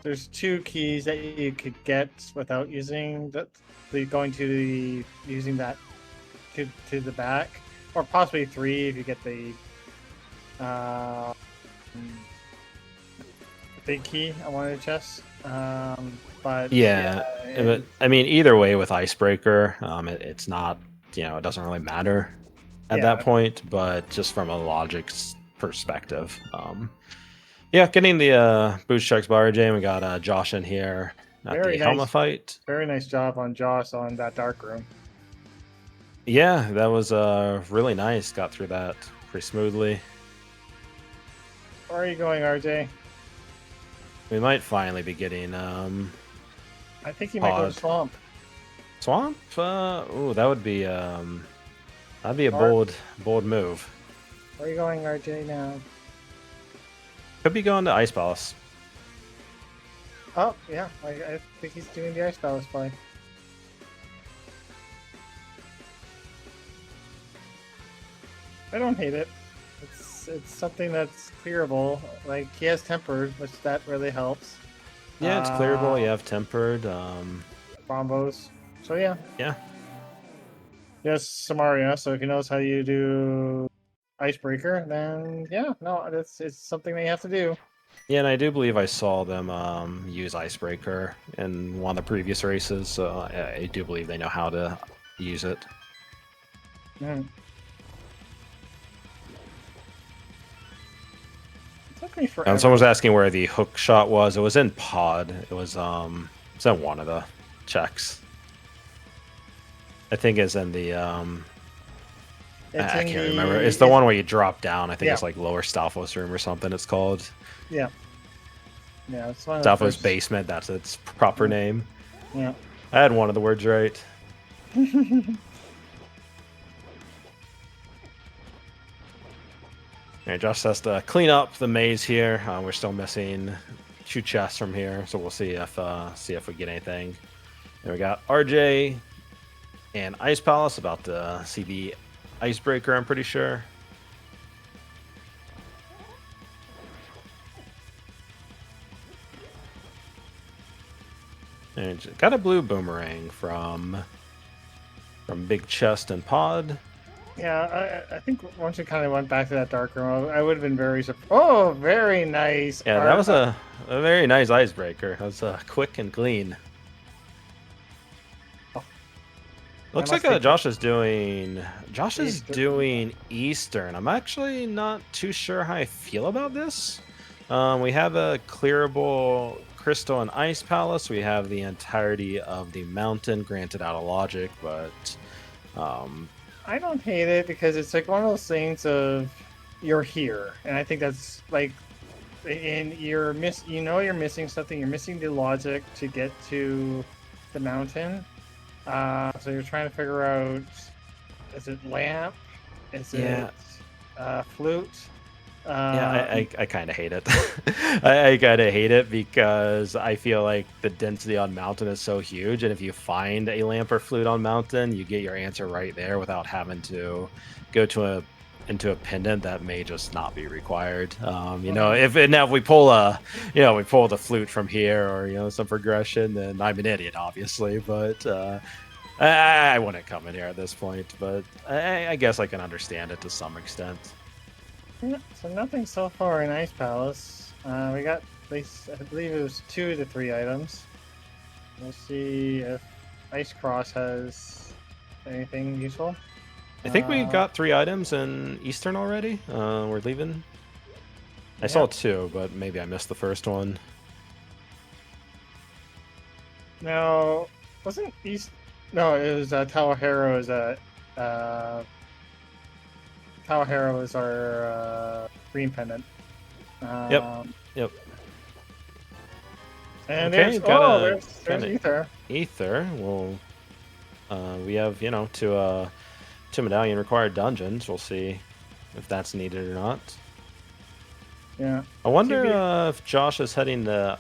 there's two keys that you could get without using using that to the back, or possibly three if you get the big key on one of the chests. But but I mean, either way with Icebreaker, it's not, it doesn't really matter at that point, but just from a logic perspective. Getting the boost checks by RJ, and we got Josh in here at the helmet fight. Very nice job on Josh on that dark room. Yeah, that was really nice. Got through that pretty smoothly. Where are you going, RJ? We might finally be getting I think he might go to Swamp. Swamp? That would be that'd be a bold move. Where are you going, RJ, now? Could be going to Ice Palace. Oh, yeah. I think he's doing the Ice Palace play. I don't hate it. It's something that's clearable. Like, he has tempered, which that really helps. Yeah, it's clearable. You have tempered. Bombos. So, yeah. Yeah. Yes, Samaria. So if he knows how you do Icebreaker, then it's something they have to do. Yeah, and I do believe I saw them use Icebreaker in one of the previous races, so I do believe they know how to use it. Mm. It took me forever. And someone's asking where the hook shot was. It was in pod. It was in one of the checks. I think it's in the I can't remember. It's the one where you drop down. I think it's like Lower Stalfos room or something it's called. Yeah. Yeah, it's one of Stalfos basement, that's its proper name. Yeah. I had one of the words right. Alright, Josh has to clean up the maze here. We're still missing 2 chests from here, so we'll see if we get anything. And we got RJ and Ice Palace about to see the icebreaker, I'm pretty sure. And got a blue boomerang from Big Chest and Pod. Yeah, I think once we kind of went back to that dark room, I would have been very surprised. Oh, very nice. Yeah, that was a very nice icebreaker. That was quick and clean. Looks like Josh is doing Eastern. I'm actually not too sure how I feel about this. We have a clearable Crystal and Ice Palace. We have the entirety of the mountain, granted out of logic, but I don't hate it because it's like one of those things of you're here, and I think that's like, and you're missing something. You're missing the logic to get to the mountain. So you're trying to figure out, is it lamp? Is it flute? I kind of hate it. I kind of hate it because I feel like the density on mountain is so huge, and if you find a lamp or flute on mountain, you get your answer right there without having to go to into a pendant that may just not be required. If we pull the flute from here or some progression, then I'm an idiot, obviously. But I wouldn't come in here at this point. But I guess I can understand it to some extent. Yeah, so nothing so far in Ice Palace. We got at least, I believe it was 2 to 3 items. We'll see if Ice Cross has anything useful. I think we got 3 items in Eastern already. We're leaving. I saw 2, but maybe I missed the first one. No, wasn't East? No, it was Tawahiro is Tawahiro is our green pendant. Yep. And okay, there's Ether. Ether. Well, we have two medallion required dungeons. We'll see if that's needed or not. Yeah. I wonder if Josh is heading to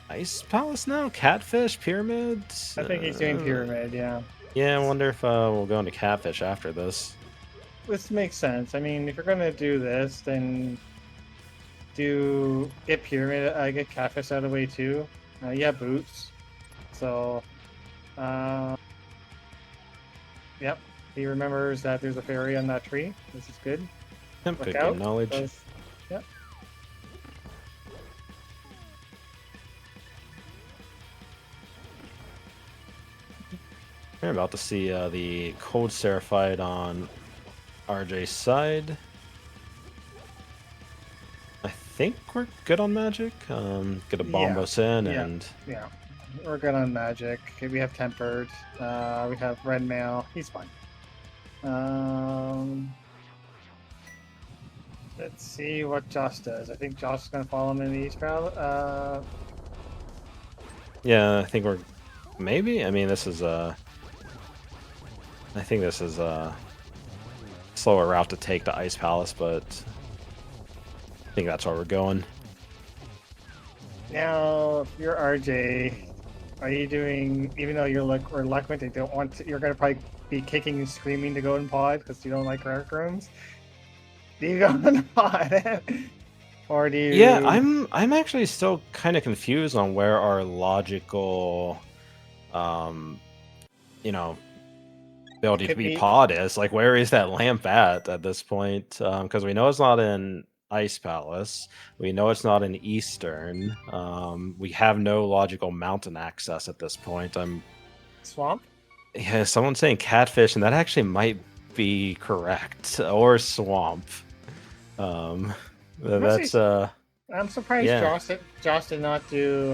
Ice Palace now. Catfish, Pyramids. I think he's doing Pyramid. Yeah. Yeah, I wonder if we'll go into Catfish after this. This makes sense. I mean, if you're gonna do this, then get Pyramid, get Catfish out of the way too. Yeah, boots. So, yep. He remembers that there's a fairy on that tree. This is good. Yep, good game knowledge. Yep. We're about to see the Cold Seraphite on RJ's side. I think we're good on magic. Get a Bombos in and... Yeah, we're good on magic. We have Tempered. We have Red Mail. He's fine. Let's see what Josh does. I think Josh is going to follow him in the East Palace. Yeah, I think we're... Maybe? I mean, this is I think this is a slower route to take to Ice Palace, but I think that's where we're going. Now, if you're RJ, are you doing, even though you're reluctant, they don't want to, you're going to probably be kicking and screaming to go in pod because you don't like rec rooms? Do you go in pod? Or do you... Yeah, I'm actually still kind of confused on where our logical, ability to be pod is. Like, where is that lamp at this point? Because we know it's not in Ice Palace. We know it's not in Eastern. We have no logical mountain access at this point. Swamp? Yeah, someone's saying Catfish, and that actually might be correct. Or Swamp. That's I'm surprised Josh did not do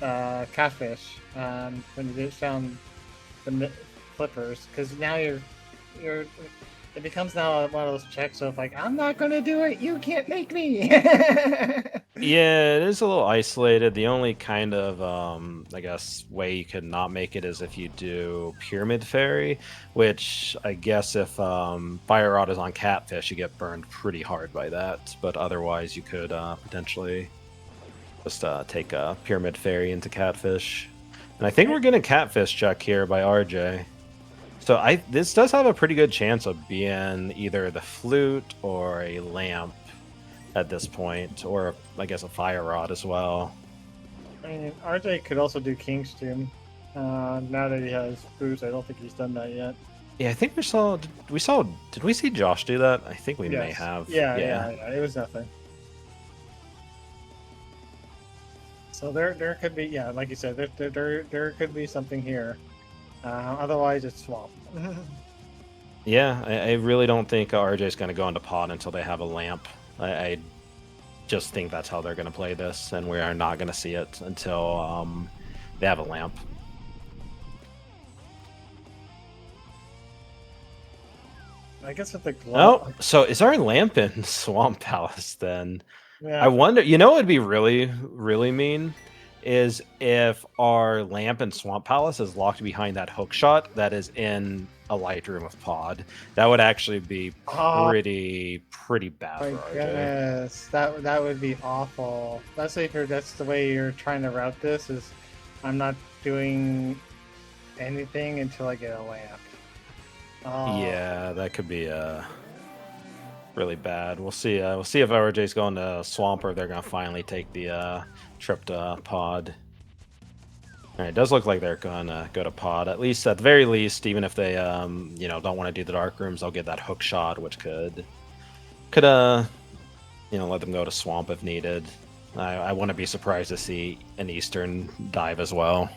Catfish when you found the flippers, because now you're it becomes now one of those checks of like, I'm not gonna do it. You can't make me. Yeah, it is a little isolated. The only kind of, I guess, way you could not make it is if you do Pyramid Fairy, which I guess if Fire Rod is on Catfish, you get burned pretty hard by that. But otherwise, you could potentially just take a Pyramid Fairy into Catfish. And I think we're getting Catfish check here by RJ. So this does have a pretty good chance of being either the flute or a lamp at this point, or I guess a fire rod as well. I mean, RJ could also do King's Tomb. Now that he has boost, I don't think he's done that yet. Yeah, I think did we see Josh do that? I think we may Yes. have. Yeah. It was nothing. So there could be, yeah, like you said, there could be something here. Otherwise, it's swamp. Yeah, I really don't think RJ's going to go into pod until they have a lamp. I just think that's how they're going to play this, and we are not going to see it until they have a lamp. I guess with the glow. Oh, so is our lamp in Swamp Palace then? Yeah. I wonder, you know what would be really, really mean is if our lamp in Swamp Palace is locked behind that hook shot that is in a light room of pod. That would actually be pretty bad My for RJ. goodness, that would be awful. Especially if that's the way you're trying to route this. Is I'm not doing anything until I get a lamp. Oh. Yeah, that could be really bad. We'll see. We'll see if RJ's going to Swamp or if they're going to finally take the trip to pod. All right, it does look like they're gonna go to pod. At least, at the very least, even if they, don't want to do the dark rooms, they'll get that hook shot, which could, let them go to swamp if needed. I wouldn't be surprised to see an Eastern dive as well.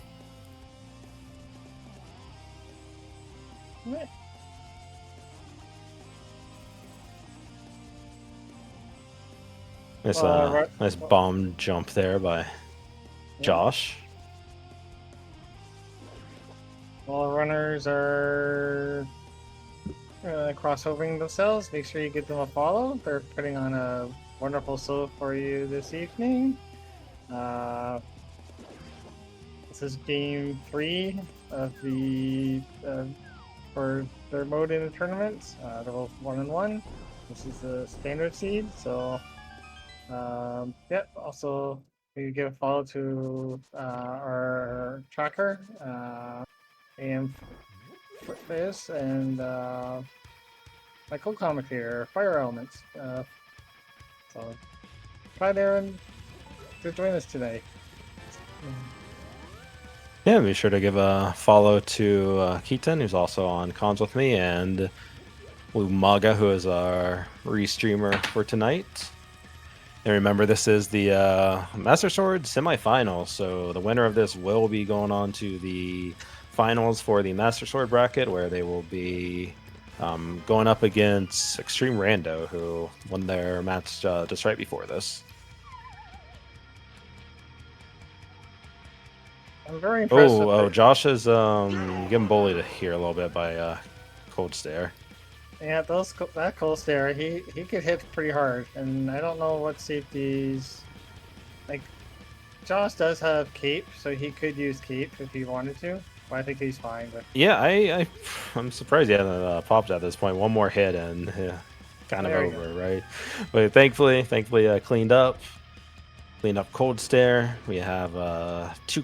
Yeah. Nice bomb jump there by Josh. While runners are crossovering themselves, make sure you give them a follow. They're putting on a wonderful show for you this evening. This is game 3 of the for their mode in the tournament. They're both 1-1. This is the standard seed, so also you give a follow to our tracker. AM Fitness and my co-commentator, Fire Elements. So try there and to join us today. Yeah, be sure to give a follow to Keaton, who's also on cons with me, and Umaga, who is our restreamer for tonight. And remember, this is the Master Sword semifinals, so the winner of this will be going on to the finals for the Master Sword bracket, where they will be going up against Extreme Rando, who won their match just right before this. I'm very impressed. Josh is getting bullied here a little bit by Cold Stare. Yeah, that Cold Stare, he could hit pretty hard, and I don't know what safeties. Like, Josh does have cape, so he could use cape if he wanted to. But I think he's fine. But yeah, I'm surprised he hasn't popped at this point. One more hit and kind of over, right? But thankfully, cleaned up Cold Stare. We have 3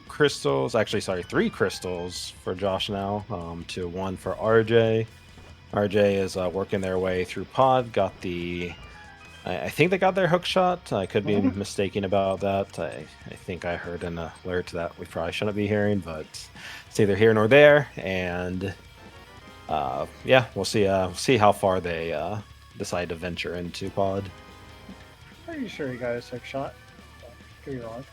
crystals for Josh now, to 1 for RJ. RJ is working their way through pod. Got I think they got their hook shot. I could be mistaken about that. I think I heard an alert that we probably shouldn't be hearing, but it's neither here nor there. And we'll see how far they decide to venture into pod. Pretty sure he got his hook shot. Could be wrong.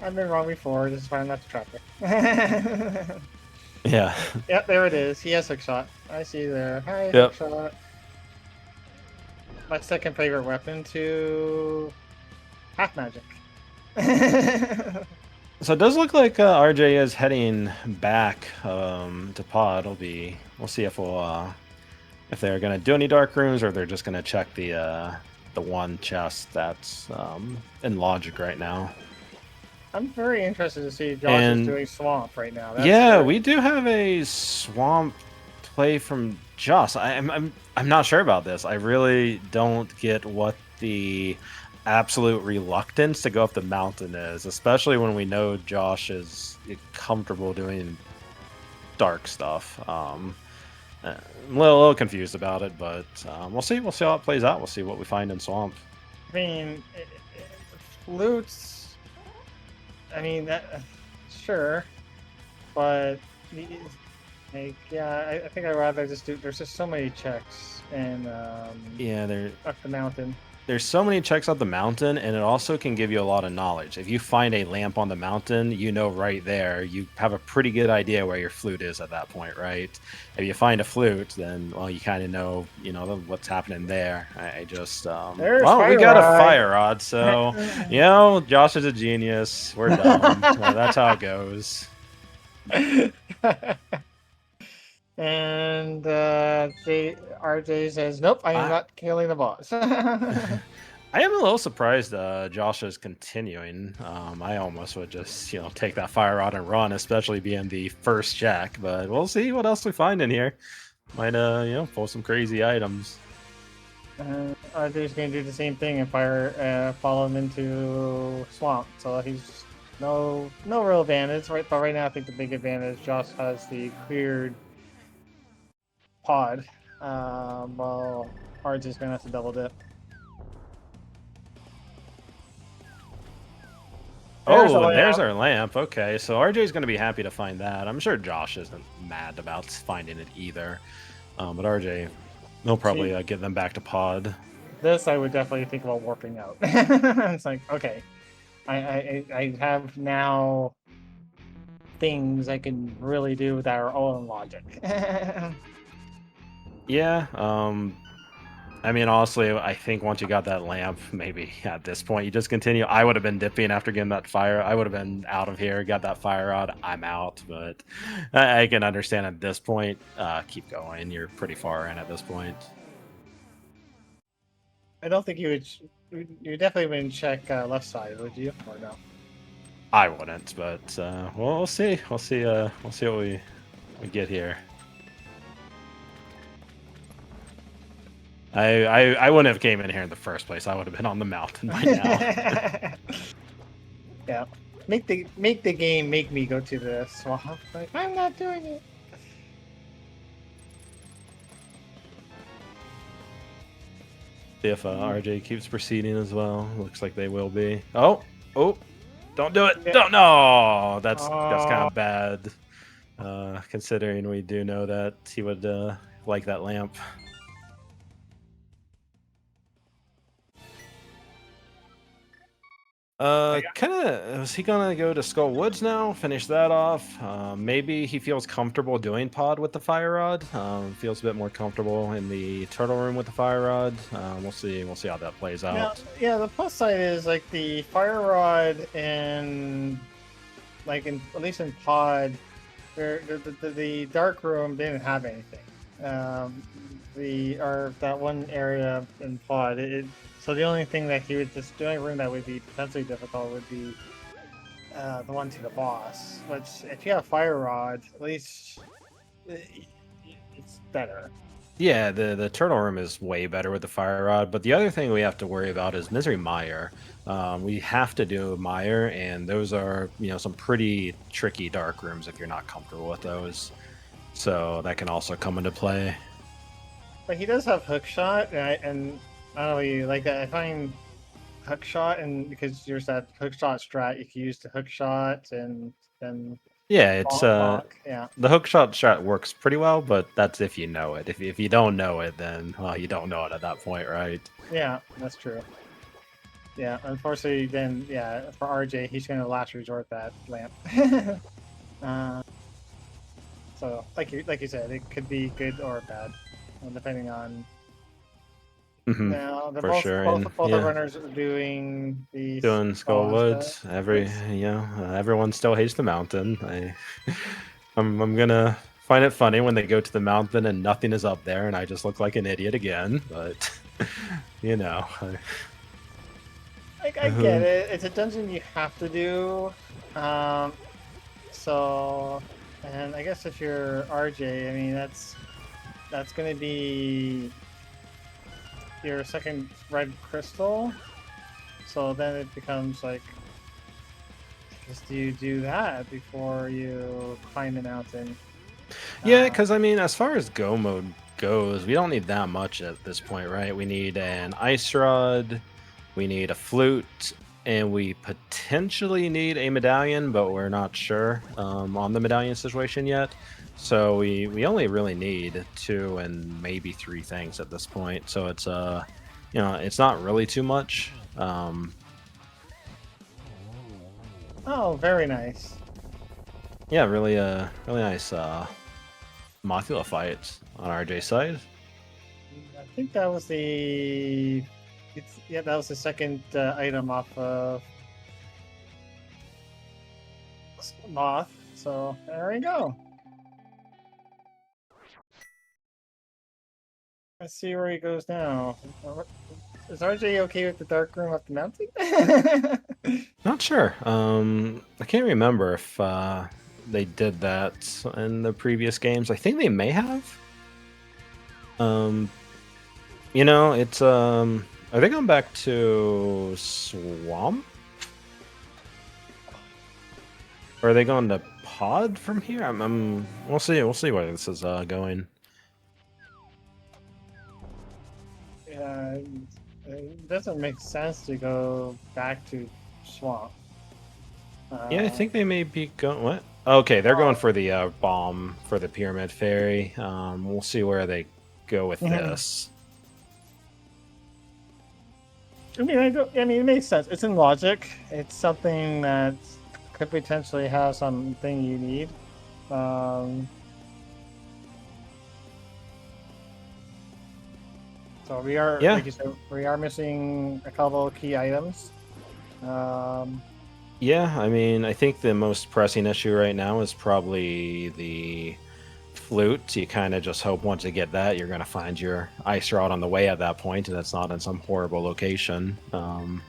I've been wrong before. This is why I'm not the tracker. Yeah. Yep, there it is. He has hook shot. I see there. Hi, Yep. hook shot. My second favorite weapon to half magic. So it does look like RJ is heading back to pod. We'll see if they're gonna do any dark rooms or if they're just gonna check the one chest that's in logic right now. I'm very interested to see Josh is And doing swamp right now. That's yeah, scary. we do have a swamp play from Joss. I'm not sure about this. I really don't get what the absolute reluctance to go up the mountain is, especially when we know Josh is comfortable doing dark stuff. I'm a little confused about it, but we'll see. We'll see how it plays out. We'll see what we find in swamp. I mean, flutes. I mean, sure, but like, yeah, I think I'd rather just do. There's just so many checks and Yeah, up the mountain. there's so many checks up the mountain, and it also can give you a lot of knowledge. If you find a lamp on the mountain, you know right there, you have a pretty good idea where your flute is at that point, right? If you find a flute, then well, you kind of know, what's happening there. I just, There's well, we fire got a rod. fire rod, so Josh is a genius. We're done. That's how it goes. And RJ says, "Nope, I am I, not killing the boss." I am a little surprised Josh is continuing. I almost would just, take that fire rod and run, especially being the first check. But we'll see what else we find in here. Might, pull some crazy items. RJ's gonna do the same thing and follow him into swamp. So he's no real advantage, right? But right now, I think the big advantage, Josh has the cleared pod. While RJ's gonna have to double dip. There's our lamp. Okay, so RJ's going to be happy to find that. I'm sure Josh isn't mad about finding it either. But RJ, he'll probably get them back to pod. This I would definitely think about warping out. It's like, okay, I have now things I can really do with our own logic. Yeah, I mean, honestly, I think once you got that lamp, maybe at this point you just continue. I would have been dipping after getting that fire. I would have been out of here, got that fire rod. I'm out, but I can understand at this point. Keep going. You're pretty far in at this point. I don't think you would. You definitely wouldn't check left side, would you? Or no? I wouldn't, but we'll see. We'll see. We'll see what we get here. I wouldn't have came in here in the first place. I would have been on the mountain by now. Yeah, make the game make me go to the swamp. Like, I'm not doing it. See if RJ keeps proceeding as well. Looks like they will be. Oh, don't do it. Yeah. Don't. No, that's kind of bad. Considering we do know that he would like that lamp. Kind of. Is he gonna go to Skull Woods now? Finish that off. Maybe he feels comfortable doing pod with the fire rod. Feels a bit more comfortable in the turtle room with the fire rod. We'll see. We'll see how that plays out. Yeah. The plus side is like the fire rod and like at least in pod, the dark room didn't have anything. That one area in pod so the only thing that the only room that would be potentially difficult would be the one to the boss. Which, if you have fire rod, at least it's better. Yeah, the turtle room is way better with the fire rod. But the other thing we have to worry about is Misery Mire. We have to do Mire, and those are some pretty tricky dark rooms if you're not comfortable with those. So that can also come into play. But he does have hook shot, and I don't know, like that. I find hook shot, and because there's that hook shot strat, you can use the hook shot and then yeah, it's yeah. The hook shot strat works pretty well, but that's if you know it. If you don't know it, then well, you don't know it at that point, right? Yeah, that's true. Yeah, unfortunately, then for RJ, he's going to last resort that lamp. So, like you said, it could be good or bad, depending on Hmm. Now they're For both sure, both and both the yeah, runners are doing the doing Skullwoods. Skullwoods. Everyone still hates the mountain. I'm gonna find it funny when they go to the mountain and nothing is up there, and I just look like an idiot again. But you know, Like I get it. It's a dungeon you have to do. Um, so, and I guess if you're RJ, I mean that's gonna be your second red crystal. So then it becomes like, just do you do that before you climb the mountain? yeah, Uh, because I mean, as far as go mode goes, we don't need that much at this point, right? We need an ice rod, we need a flute, and we potentially need a medallion, but we're not sure on the medallion situation yet. So we only really need 2 and maybe 3 things at this point. So it's it's not really too much. oh, very nice. Yeah, really nice Mothula fight on RJ's side. I think that was the. Yeah, that was the second item off of Moth. So there we go. Let's see where he goes now. Is RJ okay with the dark room up the mountain? Not sure. I can't remember if they did that in the previous games. I think they may have. Um, it's are they going back to Swamp? Or are they going to Pod from here? We'll see. We'll see where this is going. Yeah, it doesn't make sense to go back to Swamp. Yeah, I think they may be going. What? Okay, they're going Oh. for the bomb for the Pyramid Fairy. We'll see where they go with this. I mean, I mean, it makes sense. It's in logic. It's something that could potentially have something you need. So we are, Yeah. like you said, we are missing a couple of key items. Yeah, I mean, I think the most pressing issue right now is probably the flute. You kind of just hope once you get that, you're going to find your ice rod on the way at that point, and it's not in some horrible location. And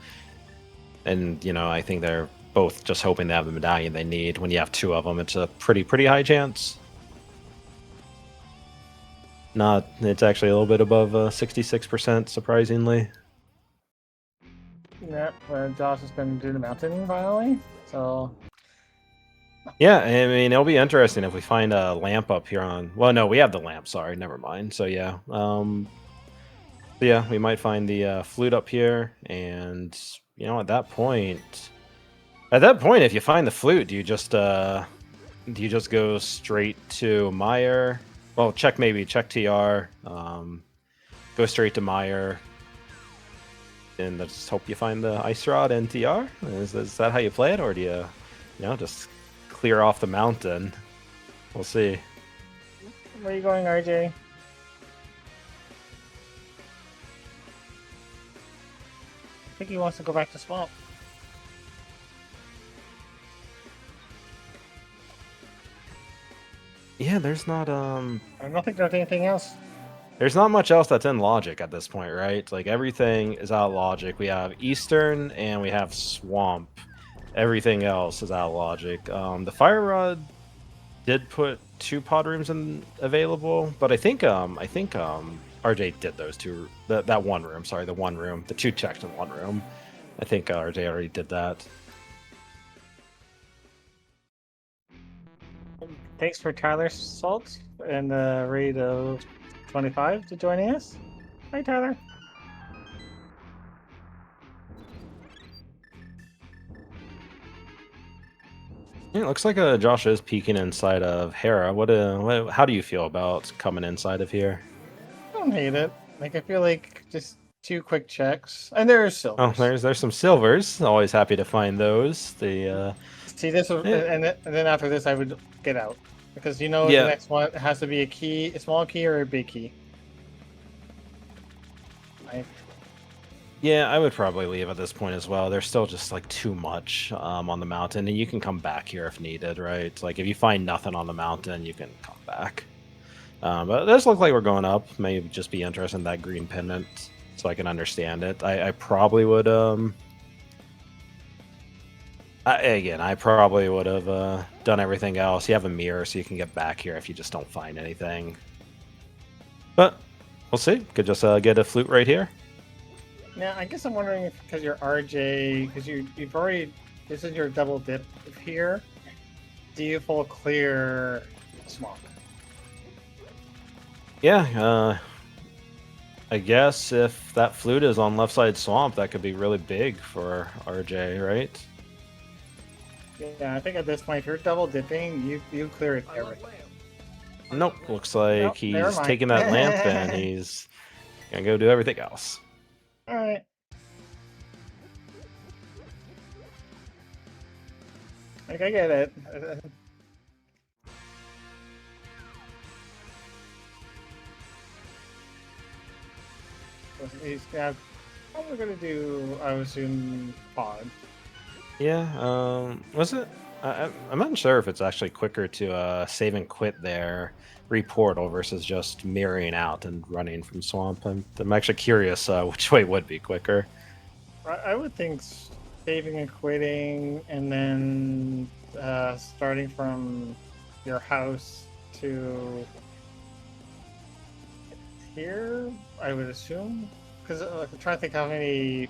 I think they're both just hoping they have the medallion they need. When you have 2 of them, it's a pretty high chance. Not, it's actually a little bit above 66%, surprisingly. Yeah, where Josh has been doing the mountain finally. So Yeah, I mean, it'll be interesting if we find a lamp up here on. Well, no, we have the lamp. Sorry, never mind. So yeah, yeah, we might find the flute up here, and at that point, if you find the flute, do you just go straight to Meyer? Well, check TR. Go straight to Meyer, and just hope you find the ice rod and TR. Is that how you play it, or do you just clear off the mountain? We'll see. where are you going, RJ? I think he wants to go back to Swamp. Yeah, there's not I don't think there's anything else. there's not much else that's in logic at this point, right? Like everything is out of logic. We have Eastern and we have Swamp. Everything else is out of logic. The Fire Rod did put 2 pod rooms in available, but I think RJ did those 2, that one room. Sorry, the one room, the 2 checked in one room. I think RJ already did that. Thanks for Tyler Salt and the raid of 25 to joining us. Hi, Tyler. Yeah, it looks like Josh is peeking inside of Hera. How do you feel about coming inside of here? I don't hate it. Like, I feel like just 2 quick checks, and there's Oh, silvers. there's some silvers. Always happy to find those. The See this, yeah, and then after this, I would get out because the yeah, next one has to be a key, a small key or a big key. Yeah, I would probably leave at this point as well. There's still just like too much on the mountain, and you can come back here if needed, right? Like if you find nothing on the mountain, you can come back. But it does look like we're going up. Maybe just be interested in that green pendant so I can understand it. I probably would again, I probably would have done everything else. You have a mirror, so you can get back here if you just don't find anything. But we'll see. Could just get a flute right here. Now, I guess I'm wondering if because you're RJ, because you've already, this is your double dip here. Do you full clear swamp? Yeah, I guess if that flute is on left side swamp, that could be really big for RJ, right? Yeah, I think at this point, if you're double dipping, you clear it everything. Nope, looks like Nope, never he's mind. taking that lamp and he's gonna go do everything else. All right. Like I get it. He's probably gonna do, I would assume, pod. Yeah, was it? I'm not sure if it's actually quicker to save and quit there, reportal versus just mirroring out and running from swamp. I'm actually curious which way would be quicker. I would think saving and quitting, and then starting from your house to here, I would assume. Because I'm trying to think how many.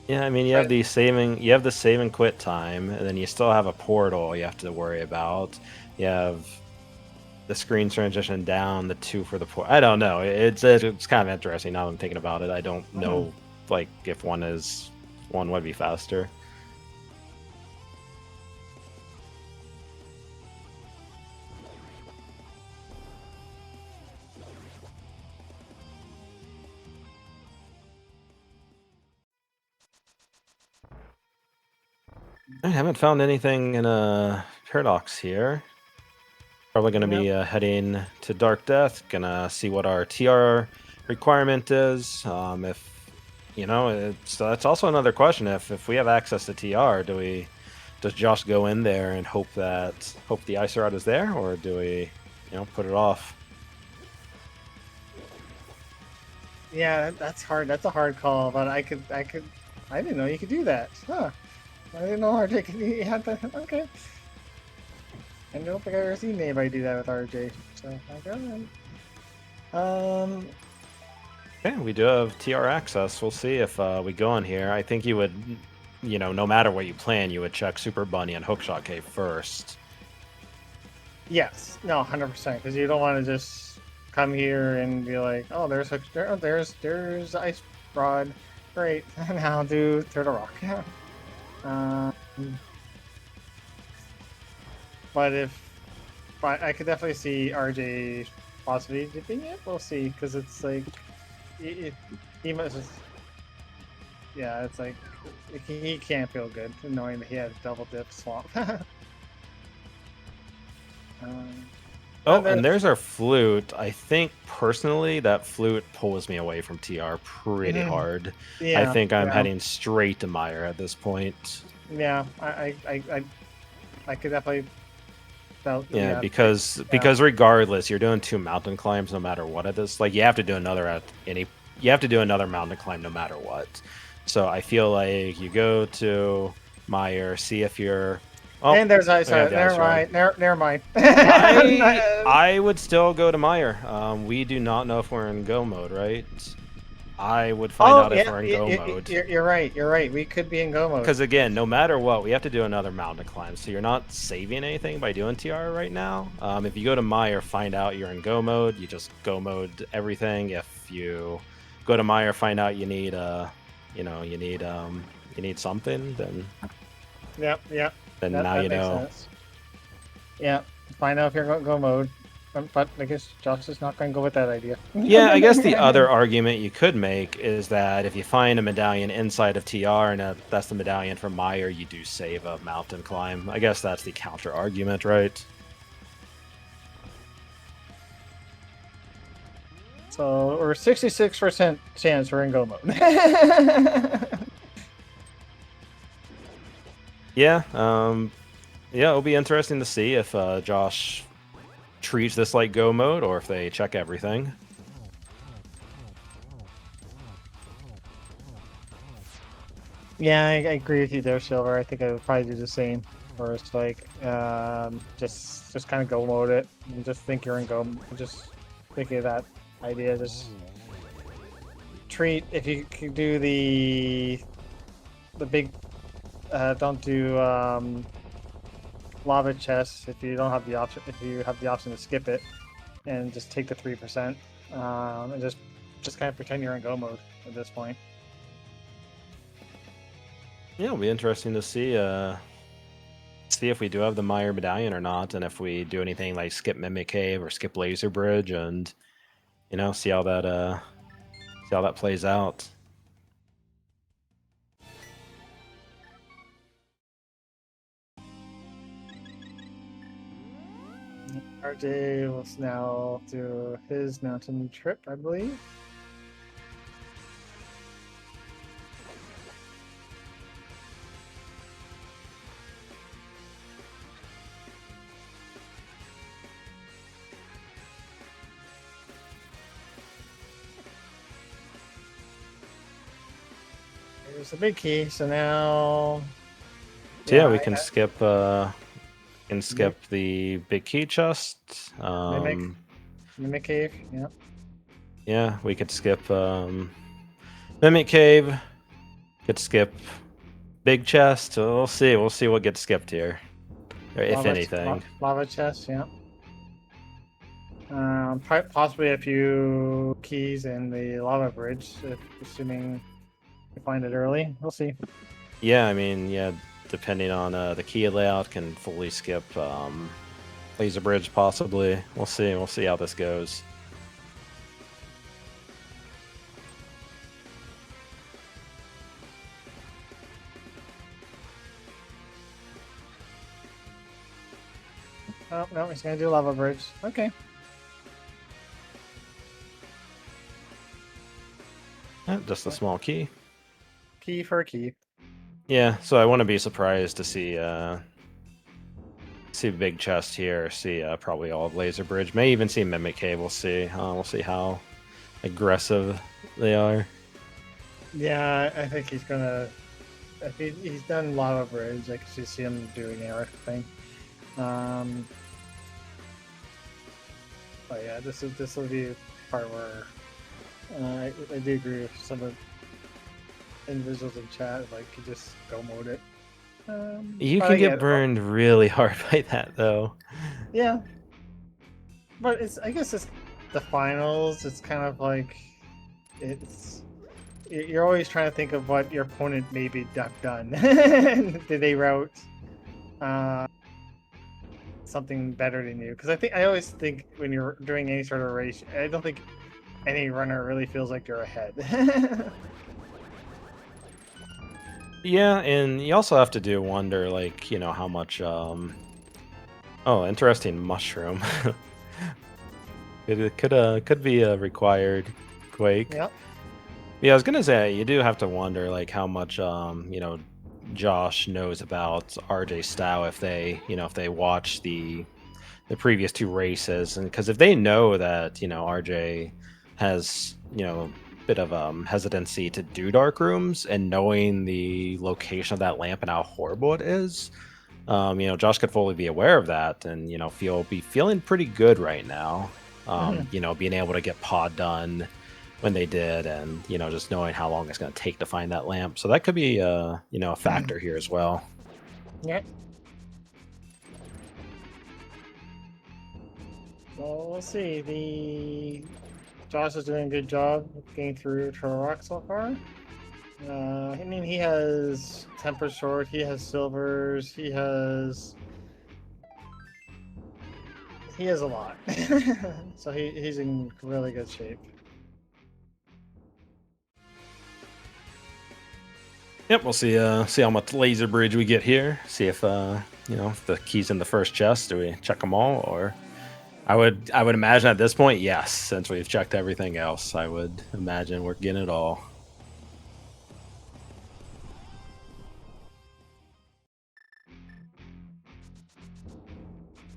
Yeah, I mean you have the save and quit time, and then you still have a portal you have to worry about. You have the screen transition down, the 2 for the port. I don't know. It's kind of interesting now that I'm thinking about it. I don't know like if one would be faster. I haven't found anything in a Paradox here. Probably going to be heading to Dark Death. Gonna see what our TR requirement is. If you know, that's also another question. If we have access to TR, does Josh go in there and hope the ice rod is there, or do we, put it off? Yeah, that's hard. That's a hard call, but I didn't know you could do that. Huh. I didn't know RJ could have that. Okay. I don't think I've ever seen anybody do that with RJ. So, okay. Yeah, we do have TR access. We'll see if we go in here. I think you would, no matter what you plan, you would check Super Bunny and Hookshot Cave first. Yes. No, 100%. Because you don't want to just come here and be like, oh, there's Ice Rod. Great. Now I'll do Turtle Rock. But I could definitely see RJ possibly dipping it. We'll see, because it's like he must just, yeah, it's like he can't feel good knowing that he had a double dip swamp. And there's our flute. I think personally that flute pulls me away from TR pretty hard. Yeah, I think I'm heading straight to Meyer at this point. Yeah, I could definitely. Because regardless, you're doing 2 mountain climbs no matter what it is. Like you have to do another mountain climb no matter what. So I feel like you go to Meyer, see if you're. Oh, and there's ice. Never mind. Never mind. I would still go to Meyer. We do not know if we're in go mode, right? I would find out if we're in go mode. You're right. You're right. We could be in go mode. Because again, no matter what, we have to do another mountain climb. So you're not saving anything by doing TR right now. If you go to Meyer, find out you're in go mode. You just go mode everything. If you go to Meyer, find out you need you need something, then. Yep. Then now you know. Sense. Yeah. Find out if you're going go mode. But I guess Josh is not going to go with that idea. Yeah, I guess the other argument you could make is that if you find a medallion inside of TR and that's the medallion from Meyer, you do save a mountain climb. I guess that's the counter argument, right? So So we're 66% chance we're in go mode. Yeah, yeah, it'll be interesting to see if Josh treats this like go mode or if they check everything. Yeah, I agree with you there, Silver. I think I would probably do the same. Or it's like, just kind of go mode it and just think you're in go. Just thinking of that idea. Just treat if you can do the big. Don't do lava chest if you don't have the option. If you have the option to skip it, and just take the 3%, and just kind of pretend you're in go mode at this point. Yeah, it'll be interesting to see if we do have the Meyer medallion or not, and if we do anything like skip Mimic Cave or skip Laser Bridge, and see how that plays out. RJ will now do his mountain trip, I believe. There's the big key, so now. So yeah, we can skip the big key chest. Mimic Cave, yeah. Yeah, we could skip Mimic Cave. Could skip big chest. So we'll see. We'll see what gets skipped here, or if anything. Lava chest, yeah. Possibly a few keys in the lava bridge, assuming you find it early. We'll see. Yeah, I mean, yeah, depending on the key layout, can fully skip Laser Bridge possibly. We'll see. We'll see how this goes. Oh no, he's gonna do lava bridge. Okay. Just a small key. Key for a key. Yeah, so I wouldn't be surprised to see big chest here. See probably all of Laser Bridge. May even see Mimic Cave. We'll see. We'll see how aggressive they are. Yeah, I think he's gonna. If he's done lava bridge, I can see him doing everything. But yeah, this will be the part where I do agree with some of the individuals in chat. Like, you just go mode it. You can get burned really hard by that, though. Yeah, but I guess it's the finals. It's kind of like you're always trying to think of what your opponent maybe done. Did they route something better than you? Because I always think when you're doing any sort of race, I don't think any runner really feels like you're ahead. Yeah, and you also have to wonder, like, how much oh, interesting mushroom. It could be a required quake. Yep. Yeah, I was gonna say you do have to wonder, like, how much Josh knows about RJ's style if they watch the previous two races, and because if they know that RJ has bit of hesitancy to do dark rooms, and knowing the location of that lamp and how horrible it is, Josh could fully be aware of that, and be feeling pretty good right now. Being able to get pod done when they did, and just knowing how long it's going to take to find that lamp, so that could be a factor here as well. Yep. Well, we'll see. Josh is doing a good job getting through Turok so far. I mean, he has Temper Sword, he has Silvers, he has a lot. So he's in really good shape. Yep, we'll see how much Laser Bridge we get here. See if if the key's in the first chest. Do we check them all, or I would imagine at this point, yes, since we've checked everything else, I would imagine we're getting it all.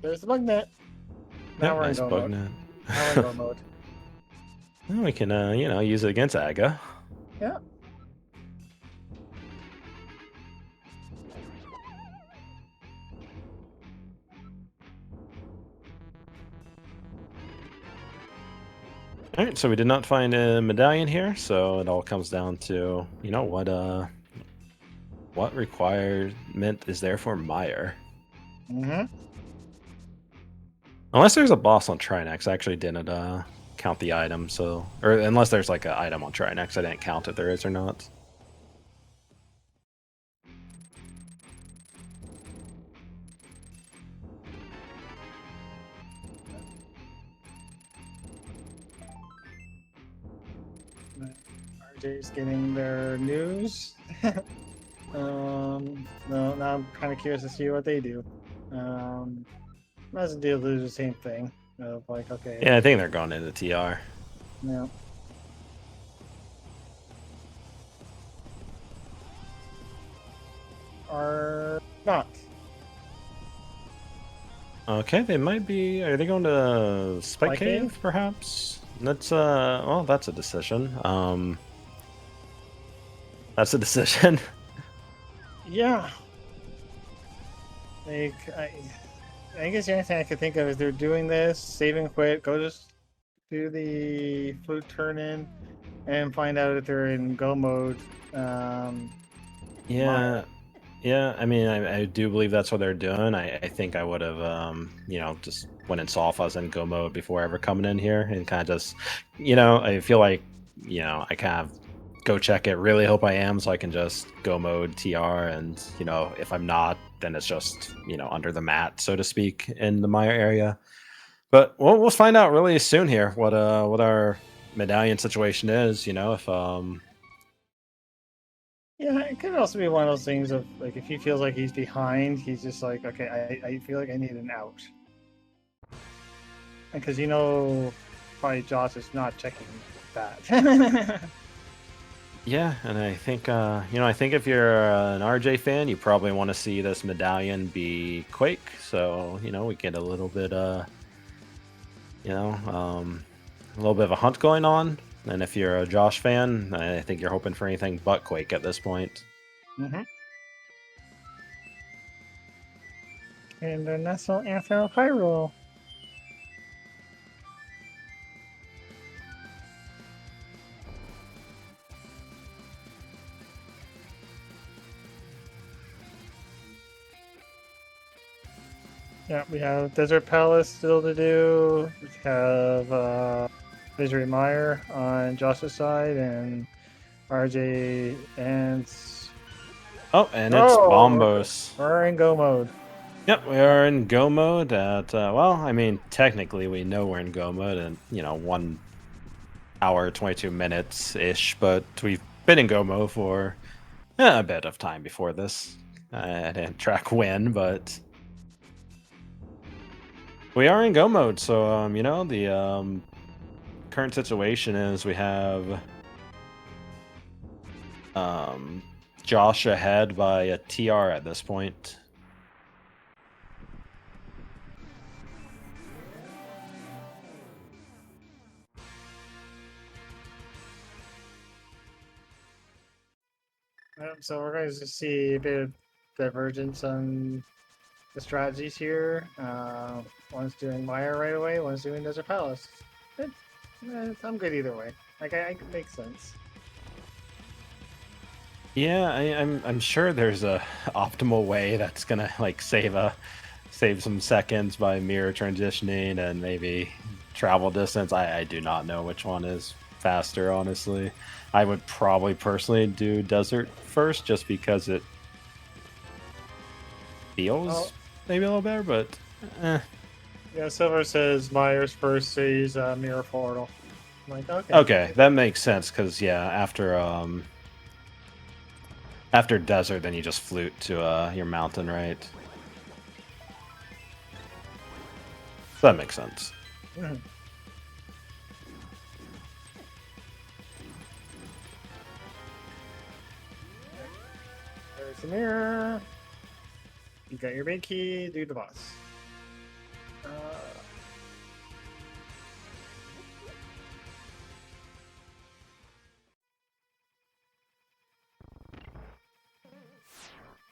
There's the bug net. Now Yep, we're in nice go bug mode. net. Now we're in go mode. Well, we can, you know, use it against Aga. Yeah. All right, so we did not find a medallion here, so it all comes down to, you know, what requirement is there for Meyer? Mm-hmm. Unless there's a boss on Trinex, I actually didn't count the item, so or unless there's like an item on Trinex, I didn't count if there is or not. RJ's getting their news. No, now I'm kind of curious to see what they do. Resident Evil do the same thing. Of like, okay, Yeah, I think they're going into TR. yeah. Are not. Okay, they might be. Are they going to Spike Spike Cave, Cave? perhaps? That's well, that's a decision. That's a decision. Yeah. Like, I guess the only thing I could think of is they're doing this, save and quit, go just do the flute turn in, and find out if they're in go mode. Yeah, yeah. I mean, I do believe that's what they're doing. I think I would have, you know, just went and saw if I was in go mode before ever coming in here, and kind of just, you know, I feel like, you know, I kind of go check it. Really hope I am, so I can just go mode TR, and you know, if I'm not, then it's just, you know, under the mat, so to speak, in the Maya area. But we'll find out really soon here what our medallion situation is. You know, if Yeah, it could also be one of those things of like if he feels like he's behind, he's just like, okay, I feel like I need an out. Because you know, probably Josh is not checking that. Yeah, and I think you know, I think if you're an RJ fan, you probably want to see this medallion be Quake. So you know, we get a little bit you know, a little bit of a hunt going on. And if you're a Josh fan, I think you're hoping for anything but Quake at this point. Mm-hmm. And the National Anthem of Hyrule. Yeah, we have Desert Palace still to do. We have Misery Mire on Josh's side, and RJ and Oh, and it's Bombos. we're in go mode. Yep, we are in go mode at well, I mean, technically we know we're in go mode and you know, 1 hour 22 minutes ish, but we've been in go mode for a bit of time before this. I didn't track when, but we are in go mode. So you know, the current situation is we have Josh ahead by a TR at this point. So we're going to see a bit of divergence on the strategies here. One's doing Mire right away, one's doing Desert Palace. I'm good either way. Like, it makes sense. Yeah, I'm sure there's a optimal way that's gonna like save some seconds by mirror transitioning and maybe travel distance. I do not know which one is faster, honestly. I would probably personally do desert first just because it feels maybe a little better, but Yeah, Silver says Myers first sees Mirror Portal. I'm like, okay. okay, that makes sense because yeah, after desert, then you just flute to your mountain, right? That makes sense. Mhm. There's the mirror. You got your big key. Do the boss.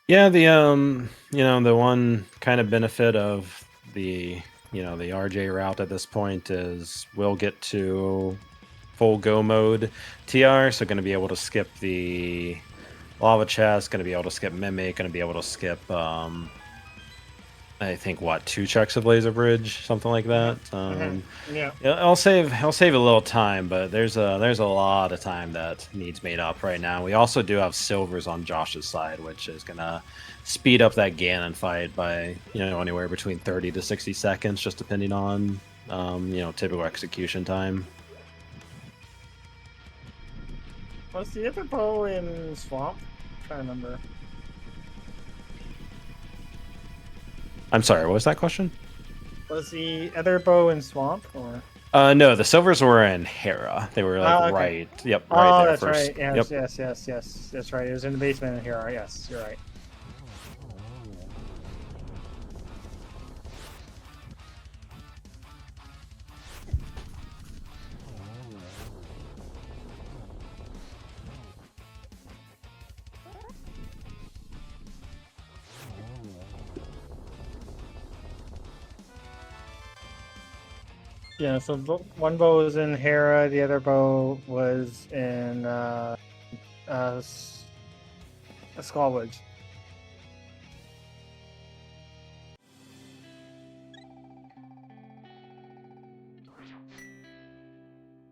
Yeah, the one kind of benefit of the the RJ route at this point is we'll get to full go mode TR, so going to be able to skip the lava chest, going to be able to skip mimic, going to be able to skip I think what, 2 checks of laser bridge, something like that. Yeah. Yeah, I'll save a little time, but there's a lot of time that needs made up right now. We also do have silvers on Josh's side, which is gonna speed up that Ganon fight by anywhere between 30 to 60 seconds, just depending on typical execution time. Was the other bow in Swamp? I'm trying to remember. I'm sorry, what was that question? Was the other bow in Swamp or? No, the silvers were in Hera. They were like Oh, okay. right there That's first. right. Yes, Yep. yes. That's right. It was in the basement in here. Yes, you're right. Yeah, so one bow was in Hera, the other bow was in Skullwoods.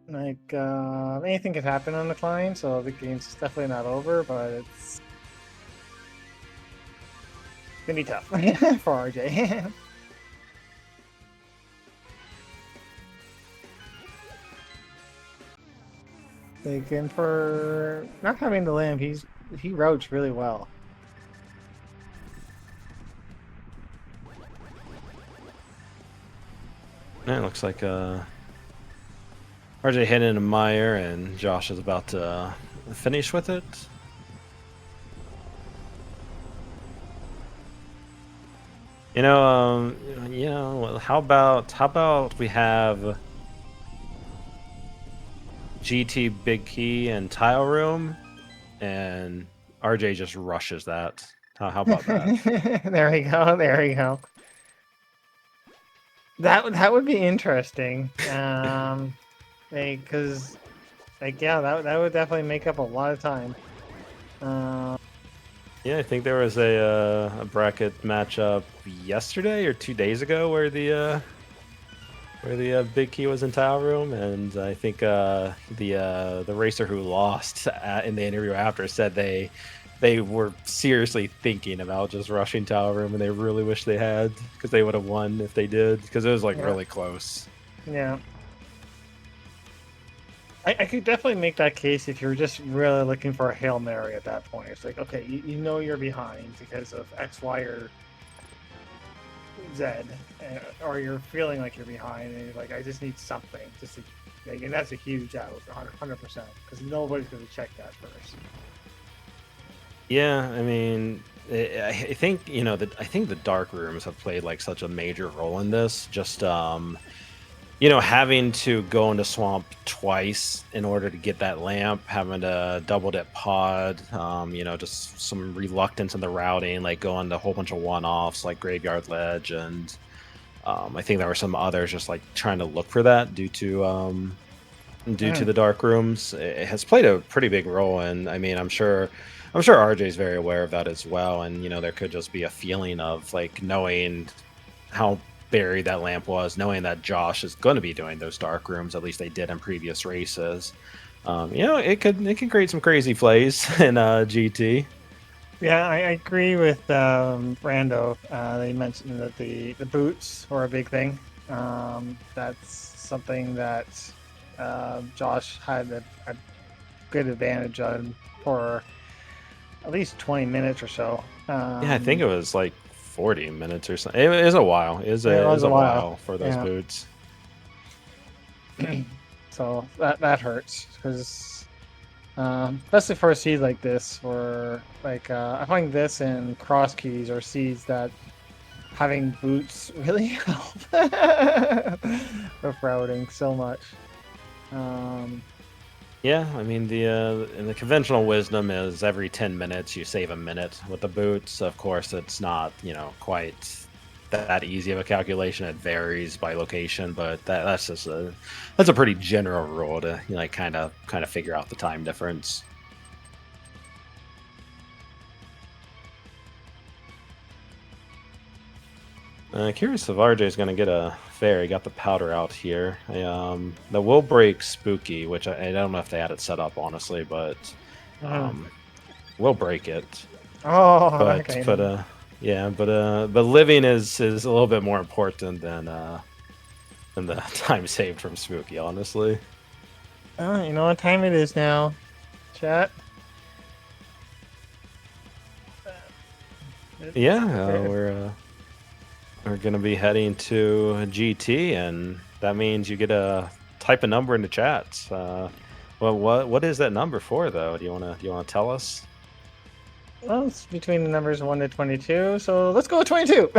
Like, anything could happen on the climb, so the game's definitely not over, but it's gonna be tough for RJ. Like, and for not having the lamp, he roached really well. Yeah, it looks like RJ hit into Meyer, and Josh is about to finish with it. How about we have GT Big Key and Tile Room, and RJ just rushes that. How about that? There we go. There we go. That would be interesting. Because yeah, that would definitely make up a lot of time. Yeah, I think there was a bracket matchup yesterday or 2 days ago where the big key was in Tile Room, and I think the racer who lost in the interview after said they were seriously thinking about just rushing Tile Room, and they really wish they had, because they would have won if they did, because it was like really close. Yeah. I could definitely make that case if you're just really looking for a Hail Mary at that point. It's like, okay, you know you're behind because of X, Y, or Z, or you're feeling like you're behind, and you're like, I just need something. And that's a huge out, 100%, because nobody's going to check that first. Yeah, I mean, I think I think the dark rooms have played like such a major role in this. Just having to go into swamp twice in order to get that lamp, having to double dip pod, just some reluctance in the routing, like going to a whole bunch of one-offs like Graveyard Ledge, and I think there were some others just like trying to look for that due to the dark rooms. It has played a pretty big role, and I mean, I'm sure RJ is very aware of that as well, and there could just be a feeling of like knowing how buried that lamp was, knowing that Josh is going to be doing those dark rooms, at least they did in previous races. It could create some crazy plays in GT. Yeah, I agree with Rando. They mentioned that the boots were a big thing. That's something that Josh had a good advantage on for at least 20 minutes or so. Yeah, I think it was like 40 minutes or something. It is a while. It was a while for those Yeah. boots. So that hurts because especially for a seed like this, or like I find this and cross keys are seeds that having boots really help with routing so much. Yeah, I mean the conventional wisdom is every 10 minutes you save a minute with the boots. Of course, it's not quite that easy of a calculation. It varies by location, but that's just that's a pretty general rule to like kind of figure out the time difference. Curious if RJ is going to get a fair. He got the powder out here. The will break spooky, which I don't know if they had it set up honestly, but we'll break it. Oh, But okay. yeah, but living is a little bit more important than the time saved from spooky. Honestly. Oh, you know what time it is now, chat. Yeah, we're gonna be heading to GT, and that means you get to type a number in the chats. Well, what is that number for though? Do you wanna tell us? Well, it's between the numbers 1 to 22, so let's go with 22.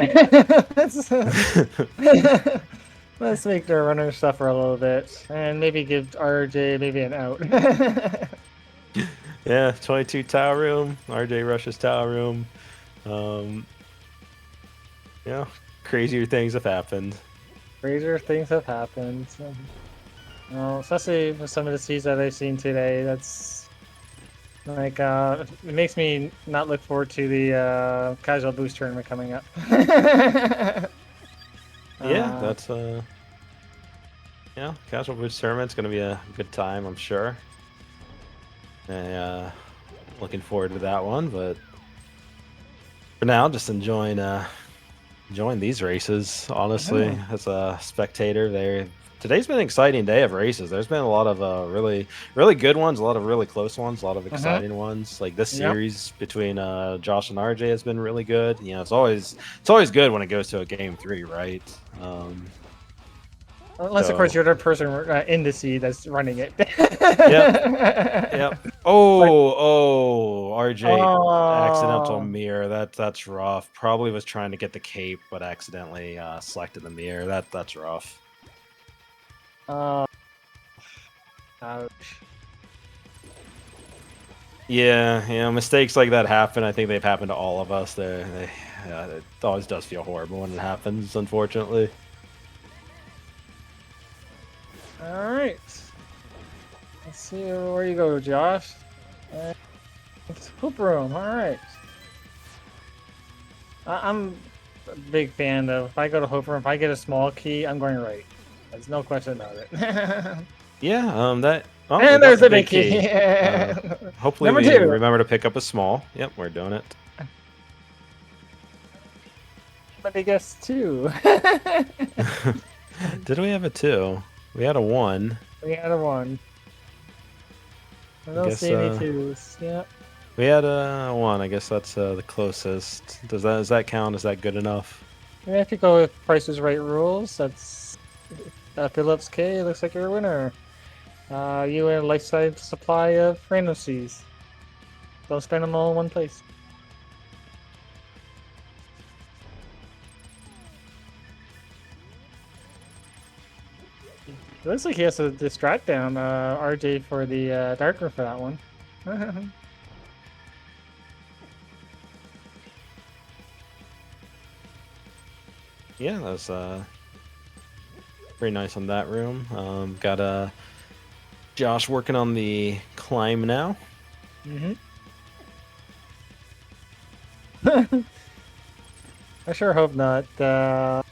Let's make the runner suffer a little bit, and maybe give RJ maybe an out. Yeah, 22 tower room. RJ rushes tower room. Yeah, crazier things have happened. Crazier things have happened. Especially with some of the seeds that I've seen today. That's like it makes me not look forward to the casual boost tournament coming up. Yeah, that's yeah, casual boost tournament's gonna be a good time, I'm sure. Looking forward to that one, but for now, just enjoying these races. Honestly, as a spectator, today's been an exciting day of races. There's been a lot of really good ones, a lot of really close ones, a lot of exciting ones. Like this series between Josh and RJ has been really good. You know, it's always good when it goes to a game 3, right? Unless, of course, you're the person in the seed that's running it. Yep. Oh, RJ accidental Oh. mirror. That's rough. Probably was trying to get the cape, but accidentally selected the mirror. That's rough. Ouch. Yeah, mistakes like that happen. I think they've happened to all of us. It always does feel horrible when it happens, unfortunately. All right. Let's see where you go, Josh. Hoop room. All right. I'm a big fan of, if I go to hoop room, if I get a small key, I'm going right. There's no question about it. Yeah. That. Oh, and there's the big key. Hopefully Number we 2. remember to pick up a small. Yep, we're doing it. But I guess 2. Did we have a 2? We had a 1. We had a 1. I don't see any 2s. Yep. We had a 1. I guess that's the closest. Does that count? Is that good enough? Yeah, if you go with Price is Right rules, that's Phillips K. Looks like you're a winner. You win a life-size supply of random C's. Don't spend them all in one place. It looks like he has to distract down RJ for the darker for that one. Yeah, that was pretty nice on that room. Got Josh working on the climb now. I sure hope not. That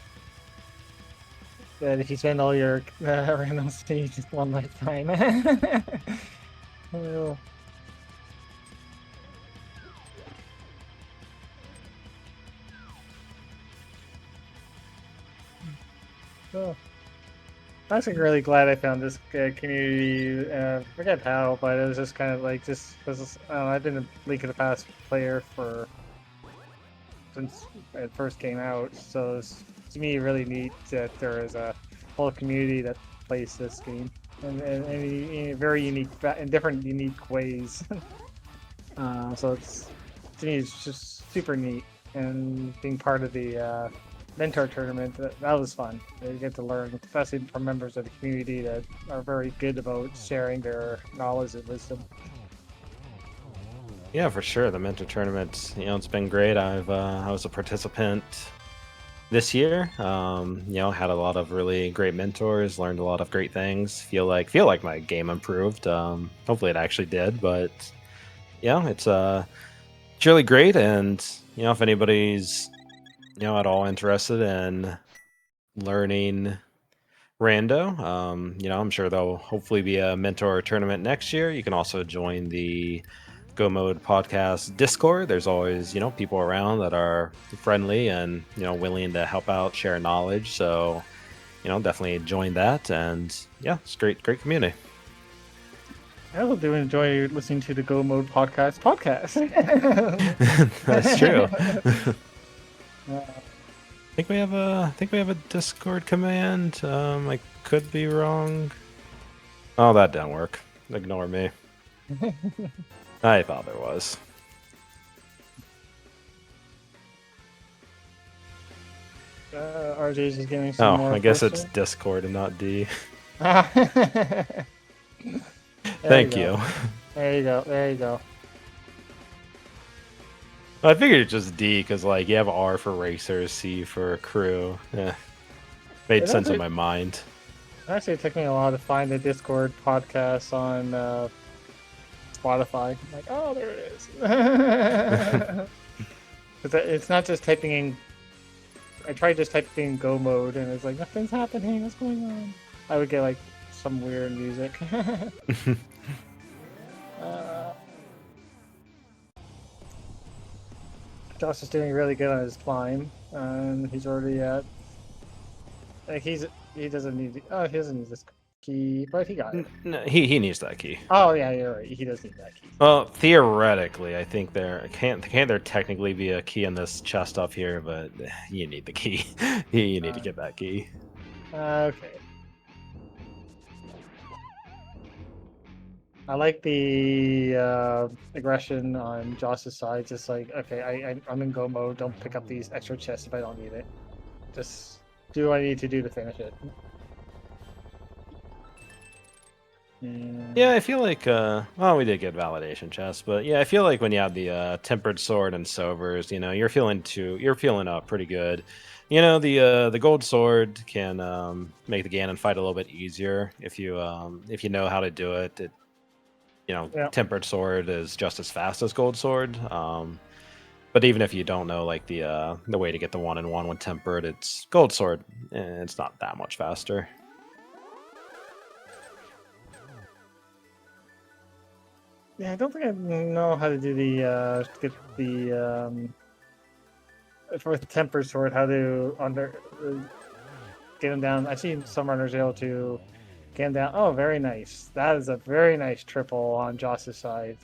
if you spend all your random C's in one lifetime. Oh. Oh. I'm actually really glad I found this community. Forget how, but it was just kind of like just because I've been a Link of the Past player for since it first came out. So it's to me really neat that there is a whole community that plays this game and in very unique, in different unique ways. So it's to me it's just super neat, and being part of the mentor tournament that was fun. You get to learn, especially from members of the community that are very good about sharing their knowledge and wisdom. Yeah, for sure. The mentor tournament, it's been great. I was a participant this year. Had a lot of really great mentors, learned a lot of great things. Feel like my game improved. Hopefully, it actually did. But yeah, it's really great. And if anybody's at all interested in learning Rando, I'm sure there'll hopefully be a mentor tournament next year. You can also join the Go Mode podcast Discord. There's always, people around that are friendly and, willing to help out, share knowledge. So, definitely join that. And yeah, it's great community. I also do enjoy listening to the Go Mode podcast. That's true. Uh, I think we have a Discord command. I could be wrong. Oh, that didn't work. Ignore me. I thought there was. RJ's just giving some more. I guess it's question. Discord and not D. There Thank you you. go. There you go. There you go. I figured it's just D because you have R for racers, C for crew. Made sense in my mind. Actually, it took me a while to find the Discord podcast on Spotify. I'm like, oh, there it is. It's not just typing in. I tried just typing in Go Mode, and it's like nothing's happening. What's going on? I would get some weird music. Josh is doing really good on his climb, and he's already at. He doesn't need. Oh, he doesn't need this key, but he got it. No, he needs that key. Oh yeah, you're right. He does need that key. Well, theoretically, I think can't there technically be a key in this chest up here, but you need the key. You need to get that key. Okay. I like the aggression on Josh's side. Just okay, I'm in go mode. Don't pick up these extra chests if I don't need it. Just do what I need to do to finish it. Yeah, I feel like we did get validation chests, but yeah, I feel like when you have the tempered sword and sobers, you're feeling pretty good. The gold sword can make the Ganon fight a little bit easier if you know how to do it. Tempered sword is just as fast as gold sword. But even if you don't know the way to get the 1-in-1 with tempered, it's gold sword, and it's not that much faster. Yeah, I don't think I know how to do the get the for the tempered sword, how to get him down. I've seen some runners able to get him down. Oh, very nice. That is a very nice triple on Josh's side.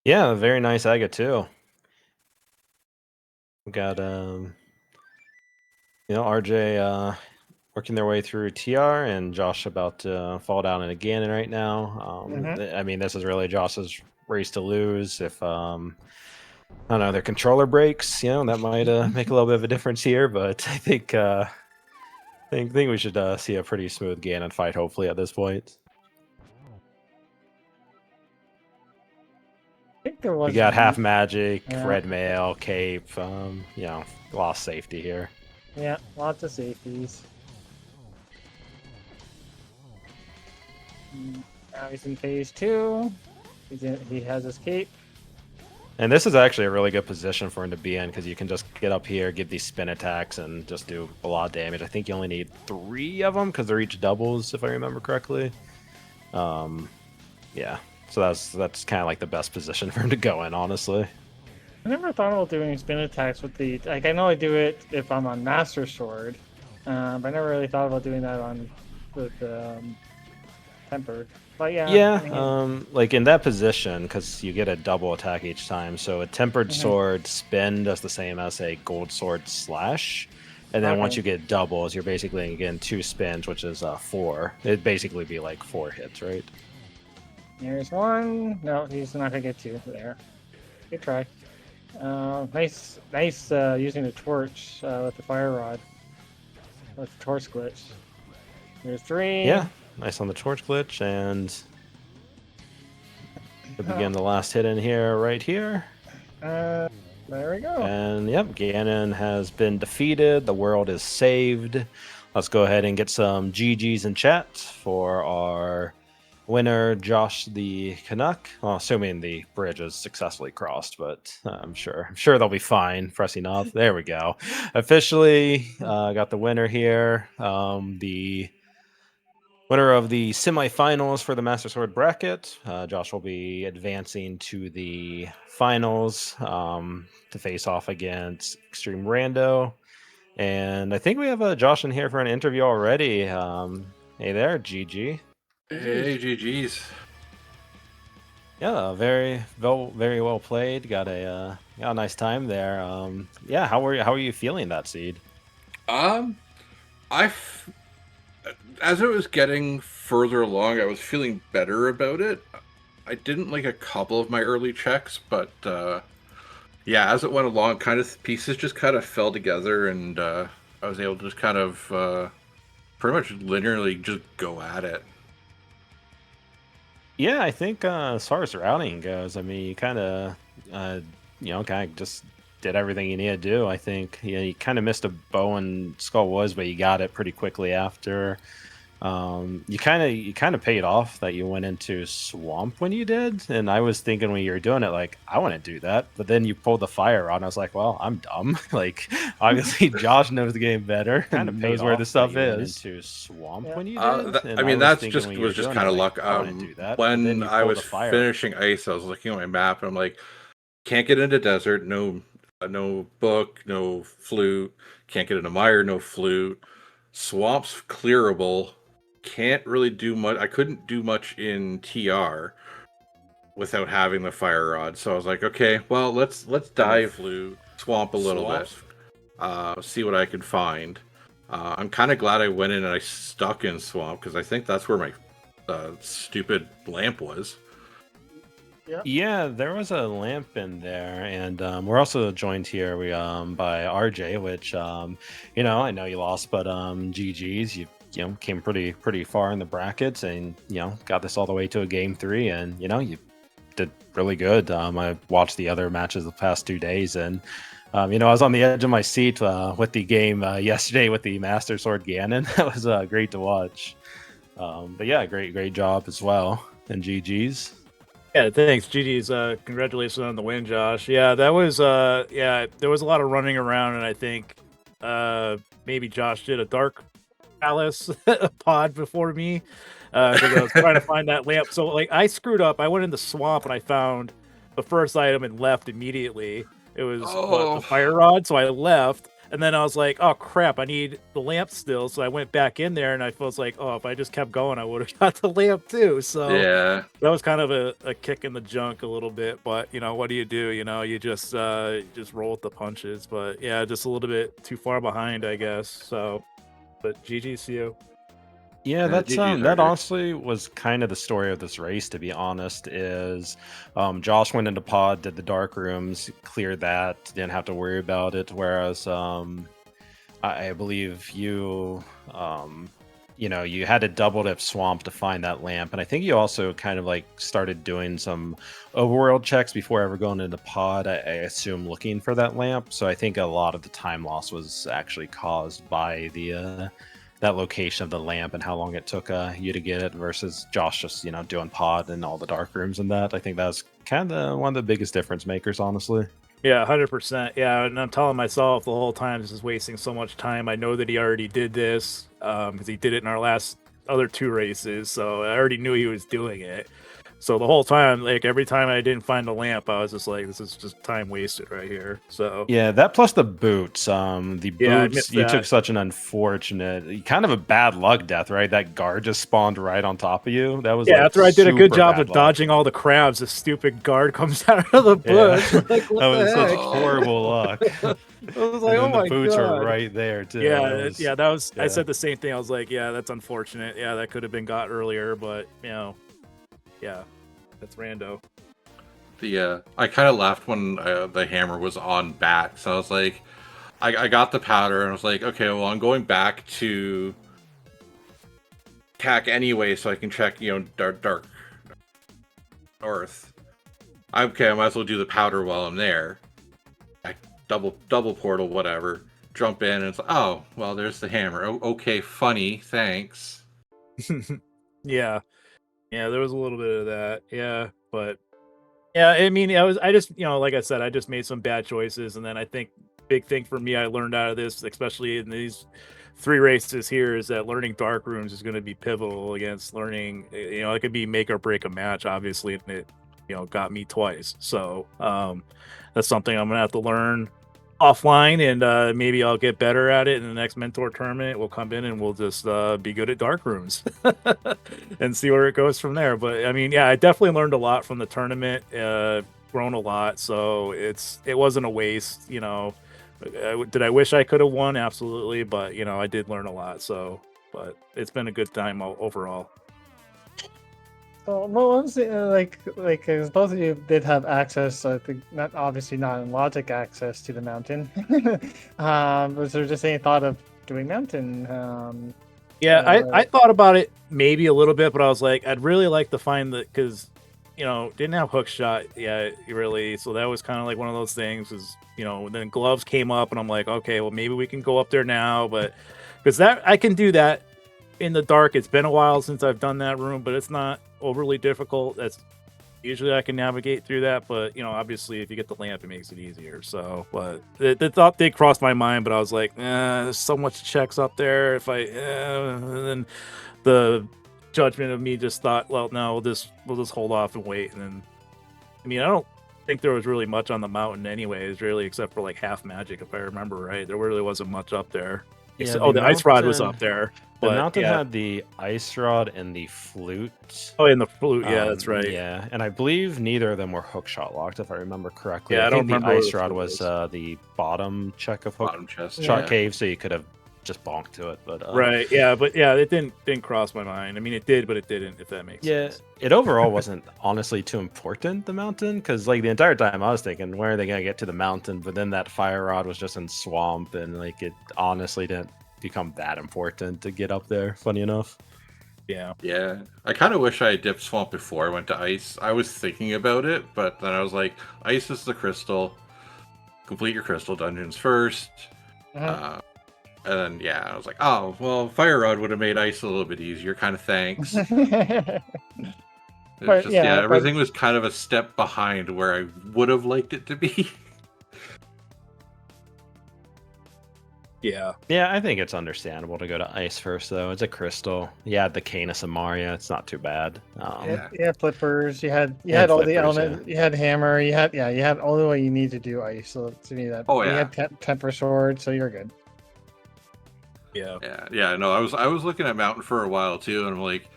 Yeah, very nice Aga too. We got RJ working their way through TR, and Josh about to fall down in a Ganon right now. I mean, this is really Josh's race to lose. If I don't know, their controller breaks, that might make a little bit of a difference here. But I think we should see a pretty smooth Ganon fight, hopefully, at this point. I think there was. We got half magic, Yeah. red mail, cape. Lost safety here. Yeah, lots of safeties. Now he's in phase 2. He has his cape. And this is actually a really good position for him to be in because you can just get up here, give these spin attacks, and just do a lot of damage. I think you only need 3 of them because they're each doubles, if I remember correctly. Yeah, so that's kind of like the best position for him to go in, honestly. I never thought about doing spin attacks with the. I know I do it if I'm on Master Sword, but I never really thought about doing that with tempered. But yeah, Yeah, I mean, like in that position, because you get a double attack each time. So a tempered mhm. sword spin does the same as a gold sword slash. And then once Okay. you get doubles, you're basically getting 2 spins, which is 4. It'd basically be like 4 hits, right? There's one. No, he's not gonna get two there. Good try. Nice using the torch with the fire rod with the torch glitch. There's three. Yeah, nice on the torch glitch, and we Oh, begin the last hit in here, right here. uh, there we go. And yep, Ganon has been defeated. The world is saved. Let's go ahead and get some GGs in chat for our winner, Josh the Canuck. Well, assuming the bridge is successfully crossed, but I'm sure they'll be fine. Pressing up. There we go. Officially got the winner here. The winner of the semifinals for the Master Sword bracket. Josh will be advancing to the finals to face off against Extreme Rando. And I think we have Josh in here for an interview already. Hey there, GG. Hey, GG's. Yeah, very well played. Got a nice time there. Yeah, how are you feeling that seed? I, as it was getting further along, I was feeling better about it. I didn't like a couple of my early checks, but yeah, as it went along, kind of pieces just kind of fell together, and I was able to just kind of pretty much linearly just go at it. Yeah, I think as far as routing goes, I mean, you kind of, kind of just did everything you needed to do. I think you kind of missed a bow and skull woods, but you got it pretty quickly after. You kind of paid off that you went into swamp when you did, and I was thinking when you were doing it, like I want to do that, but then you pulled the fire on. I was like, well, I'm dumb. Like obviously Josh knows the game better, kind of knows where the stuff is. Into swamp when you did, I mean, that's just was just kind of luck. I want to do that. When I was finishing ice, I was looking at my map and I'm like, can't get into desert, no book, no flute. Can't get into mire, no flute. Swamp's clearable. Can't really do much. I couldn't do much in TR without having the fire rod. So I was like, okay, well, let's dive flute swamp a little bit. See what I could find. I'm kind of glad I went in and I stuck in swamp because I think that's where my stupid lamp was. Yeah, there was a lamp in there, and we're also joined here by RJ, which I know you lost, but GG's, you came pretty far in the brackets, and got this all the way to a game 3, and you did really good. I watched the other matches the past 2 days, and I was on the edge of my seat with the game yesterday with the Master Sword Ganon. That was great to watch. But yeah, great job as well, and GG's. Yeah, thanks. GG's. Congratulations on the win, Josh. Yeah, that was there was a lot of running around, and I think maybe Josh did a Dark Palace pod before me because I was trying to find that lamp. So like I screwed up. I went in the swamp and I found the first item and left immediately. It was the fire rod, so I left. And then I was like, oh, crap, I need the lamp still. So I went back in there, and I was like, oh, if I just kept going, I would have got the lamp too. So yeah, that was kind of a kick in the junk a little bit. But, what do? You just roll with the punches. But, yeah, just a little bit too far behind, I guess. So, but GG's to you. Yeah, that's that honestly was kind of the story of this race, to be honest, is Josh went into pod, did the dark rooms, cleared that, didn't have to worry about it, whereas I believe you you had to double dip swamp to find that lamp, and I think you also kind of like started doing some overworld checks before ever going into pod, I assume, looking for that lamp. So I think a lot of the time loss was actually caused by the that location of the lamp and how long it took you to get it versus Josh just doing pod and all the dark rooms and that. I think that's kind of one of the biggest difference makers, honestly. Yeah, 100%. Yeah, and I'm telling myself the whole time this is wasting so much time. I know that he already did this because he did it in our last other 2 races, so I already knew he was doing it. So the whole time, like every time I didn't find a lamp, I was just like, this is just time wasted right here. So Yeah, that plus the boots. The Yeah, I boots, missed you took that. such an unfortunate, kind of a bad luck death, right? That guard just spawned right on top of you. That was yeah, like after I did a good super job bad of luck. dodging all the crabs, this stupid guard comes out of the Yeah, bush. Like, what that the was such heck? horrible luck. I was And like, oh then the my boots were god. right there too. Yeah, That was, yeah, that was. I yeah. said the same thing. I was like, yeah, that's unfortunate. Yeah, that could have been got earlier, but yeah, that's rando. I kind of laughed when the hammer was on back. So I was like, I got the powder and I was like, okay, well, I'm going back to CAC anyway, so I can check, dark north. Okay, I might as well do the powder while I'm there. I double portal, whatever. Jump in and it's like, oh, well, there's the hammer. Oh, okay, funny, thanks. Yeah, there was a little bit of that. Yeah, but yeah, I mean, I just, like I said, I just made some bad choices, and then I think big thing for me I learned out of this, especially in these 3 races here, is that learning dark rooms is going to be pivotal against learning. It could be make or break a match, obviously, and it, got me twice. So that's something I'm gonna have to learn offline, and maybe I'll get better at it in the next mentor tournament. We'll come in and we'll just be good at dark rooms and see where it goes from there. But I mean, yeah, I definitely learned a lot from the tournament, grown a lot, so it wasn't a waste. Did I wish I could have won? Absolutely, but I did learn a lot. So, but it's been a good time overall. So, well, honestly, as both of you did have access, I think not obviously not in logic access to the mountain. Was there just any thought of doing mountain? Yeah, I thought about it maybe a little bit, but I was like, I'd really like to find because didn't have hook shot yet, really. So that was kind of like one of those things. Is then gloves came up, and I'm like, okay, well maybe we can go up there now, but because that I can do that in the dark. It's been a while since I've done that room, but it's not overly difficult. That's usually I can navigate through that, but obviously if you get the lamp, it makes it easier. So, but the thought did cross my mind, but I was like, there's so much checks up there. If and then the judgment of me just thought, well, no, we'll just hold off and wait. And then, I mean, I don't think there was really much on the mountain, anyways, really, except for like half magic, if I remember right. There really wasn't much up there. Yeah, The ice rod was up there. The But, mountain yeah. had the ice rod and the flute. Oh, and the flute. Yeah, that's right. Yeah, and I believe neither of them were hookshot locked, if I remember correctly. Yeah, I don't think the remember what ice the rod flute was the bottom check of hook Bottom chest. shot Yeah. cave, so you could have just bonked to it. But Right. Yeah, but yeah, it didn't cross my mind. I mean, it did, but it didn't. If that makes yeah, sense. it overall wasn't honestly too important, the mountain, because like the entire time I was thinking, where are they gonna get to the mountain? But then that fire rod was just in swamp, and like it honestly didn't become that important to get up there. Funny enough. Yeah. Yeah, I kind of wish I had dipped swamp before I went to ice. I was thinking about it, but then I was like, ice is the crystal. Complete your crystal dungeons first. Uh-huh. And then, I was like, oh, well, fire rod would have made ice a little bit easier. Kind of thanks. It's But, just, yeah, but- everything was kind of a step behind where I would have liked it to be. Yeah. Yeah, I think it's understandable to go to ice first, though. It's a crystal. Yeah, the Canis Amaria. It's not too bad. You had flippers. You had had all the flippers, elements. You had hammer. You had all the way you need to do ice. So to me, that Oh, you yeah. had temper sword, so you're good. Yeah. No, I was looking at mountain for a while too, and I'm like,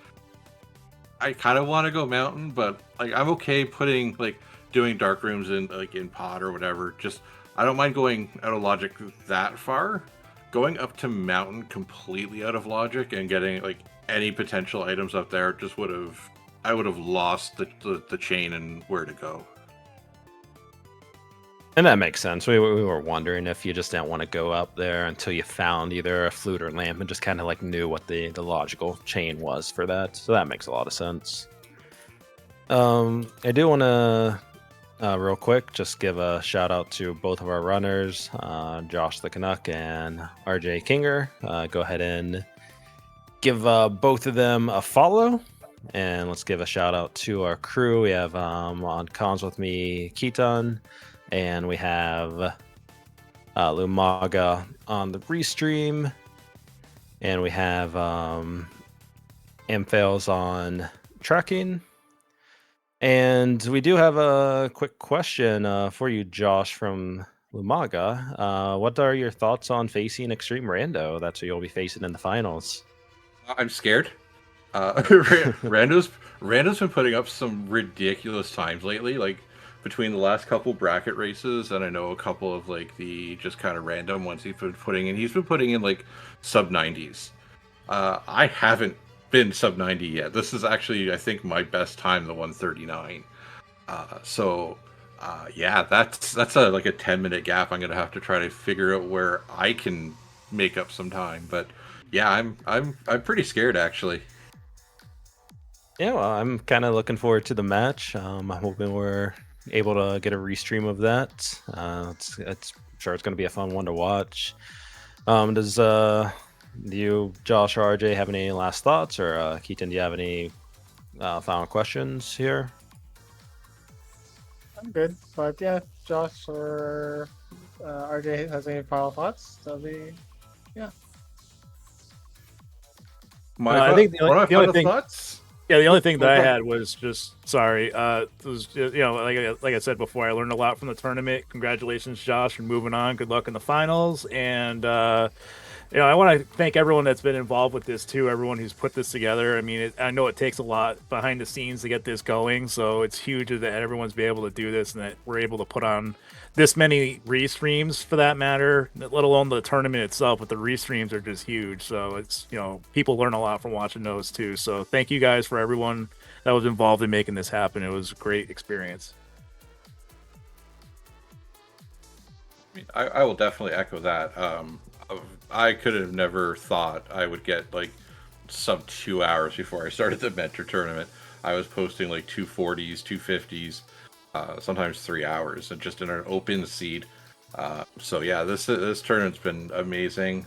I kind of want to go mountain, but like I'm okay putting doing dark rooms in pod or whatever. Just I don't mind going out of logic that far. Going up to mountain completely out of logic and getting any potential items up there just I would have lost the chain and where to go. And that makes sense. We were wondering if you just didn't want to go up there until you found either a flute or lamp and just kind of knew what the logical chain was for that. So that makes a lot of sense. I do want to real quick just give a shout out to both of our runners, JoshTheCanuck and rjkinger83. Go ahead and give both of them a follow. And let's give a shout out to our crew. We have on cons with me, Keaton. And we have Lumaga on the restream. And we have Amphails on tracking. And we do have a quick question for you, Josh, from Lumaga. What are your thoughts on facing Extreme Rando? That's who you'll be facing in the finals. I'm scared. Rando's been putting up some ridiculous times lately, like between the last couple bracket races, and I know a couple of like the just kind of random ones he's been putting in. He's been putting in like sub 90s. I haven't been sub 90 yet. This is actually, I think, my best time, the 139. Yeah, that's a like a 10-minute gap. I'm gonna have to try to figure out where I can make up some time. But yeah, I'm pretty scared actually. Yeah, well, I'm kind of looking forward to the match. I'm hoping we're able to get a restream of that. It's sure it's going to be a fun one to watch. Does you, Josh or RJ, have any last thoughts, or Keaton, do you have any final questions here? I'm good, but yeah, Josh or RJ has any final thoughts? That'll be I think the only final thing- thoughts. Yeah, the only thing that I Okay. had was just sorry. Was just, like I said before, I learned a lot from the tournament. Congratulations, Josh, for moving on. Good luck in the finals, and I want to thank everyone that's been involved with this too. Everyone who's put this together. I mean, I know it takes a lot behind the scenes to get this going, so it's huge that everyone's been able to do this and that we're able to put on this many restreams for that matter, let alone the tournament itself. But the restreams are just huge, so it's people learn a lot from watching those too. So thank you guys for everyone that was involved in making this happen. It was a great experience. I will definitely echo that. I could have never thought I would get like sub 2 hours before I started the mentor tournament. I was posting like 240s, 250s, sometimes 3 hours, and just in an open seed. So yeah, this tournament's been amazing.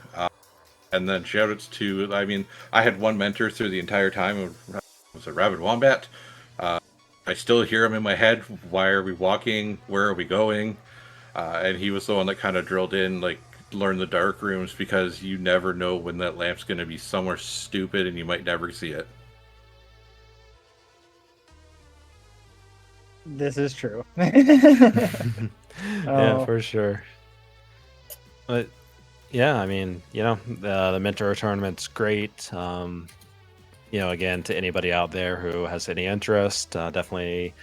And then shoutouts to, I mean, I had one mentor through the entire time. It was a Rabid Wombat. I still hear him in my head. Why are we walking? Where are we going? And he was the one that kind of drilled in, like, learn the dark rooms, because you never know when that lamp's going to be somewhere stupid and you might never see it. this is true. Yeah, Oh. for sure. But yeah, I mean, the mentor tournament's great. Again, to anybody out there who has any interest, definitely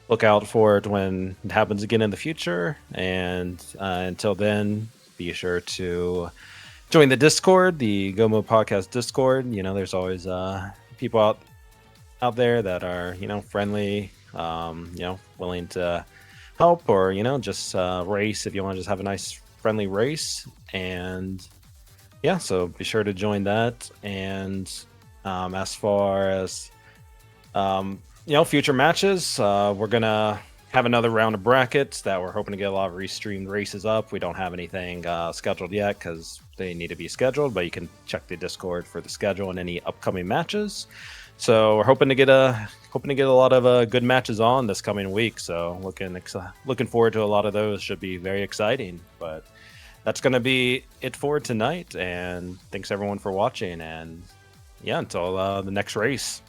look out for it when it happens again in the future. And until then, be sure to join the Discord, the Gomo Podcast Discord. There's always people out there that are friendly, willing to help, or just race if you want to just have a nice friendly race. And yeah, so be sure to join that. And as far as future matches, we're gonna have another round of brackets that we're hoping to get a lot of restreamed races up. We don't have anything scheduled yet because they need to be scheduled, but you can check the Discord for the schedule and any upcoming matches. So we're hoping to get a lot of good matches on this coming week. So looking forward to a lot of those. Should be very exciting. But that's going to be it for tonight. And thanks everyone for watching. And yeah, until the next race.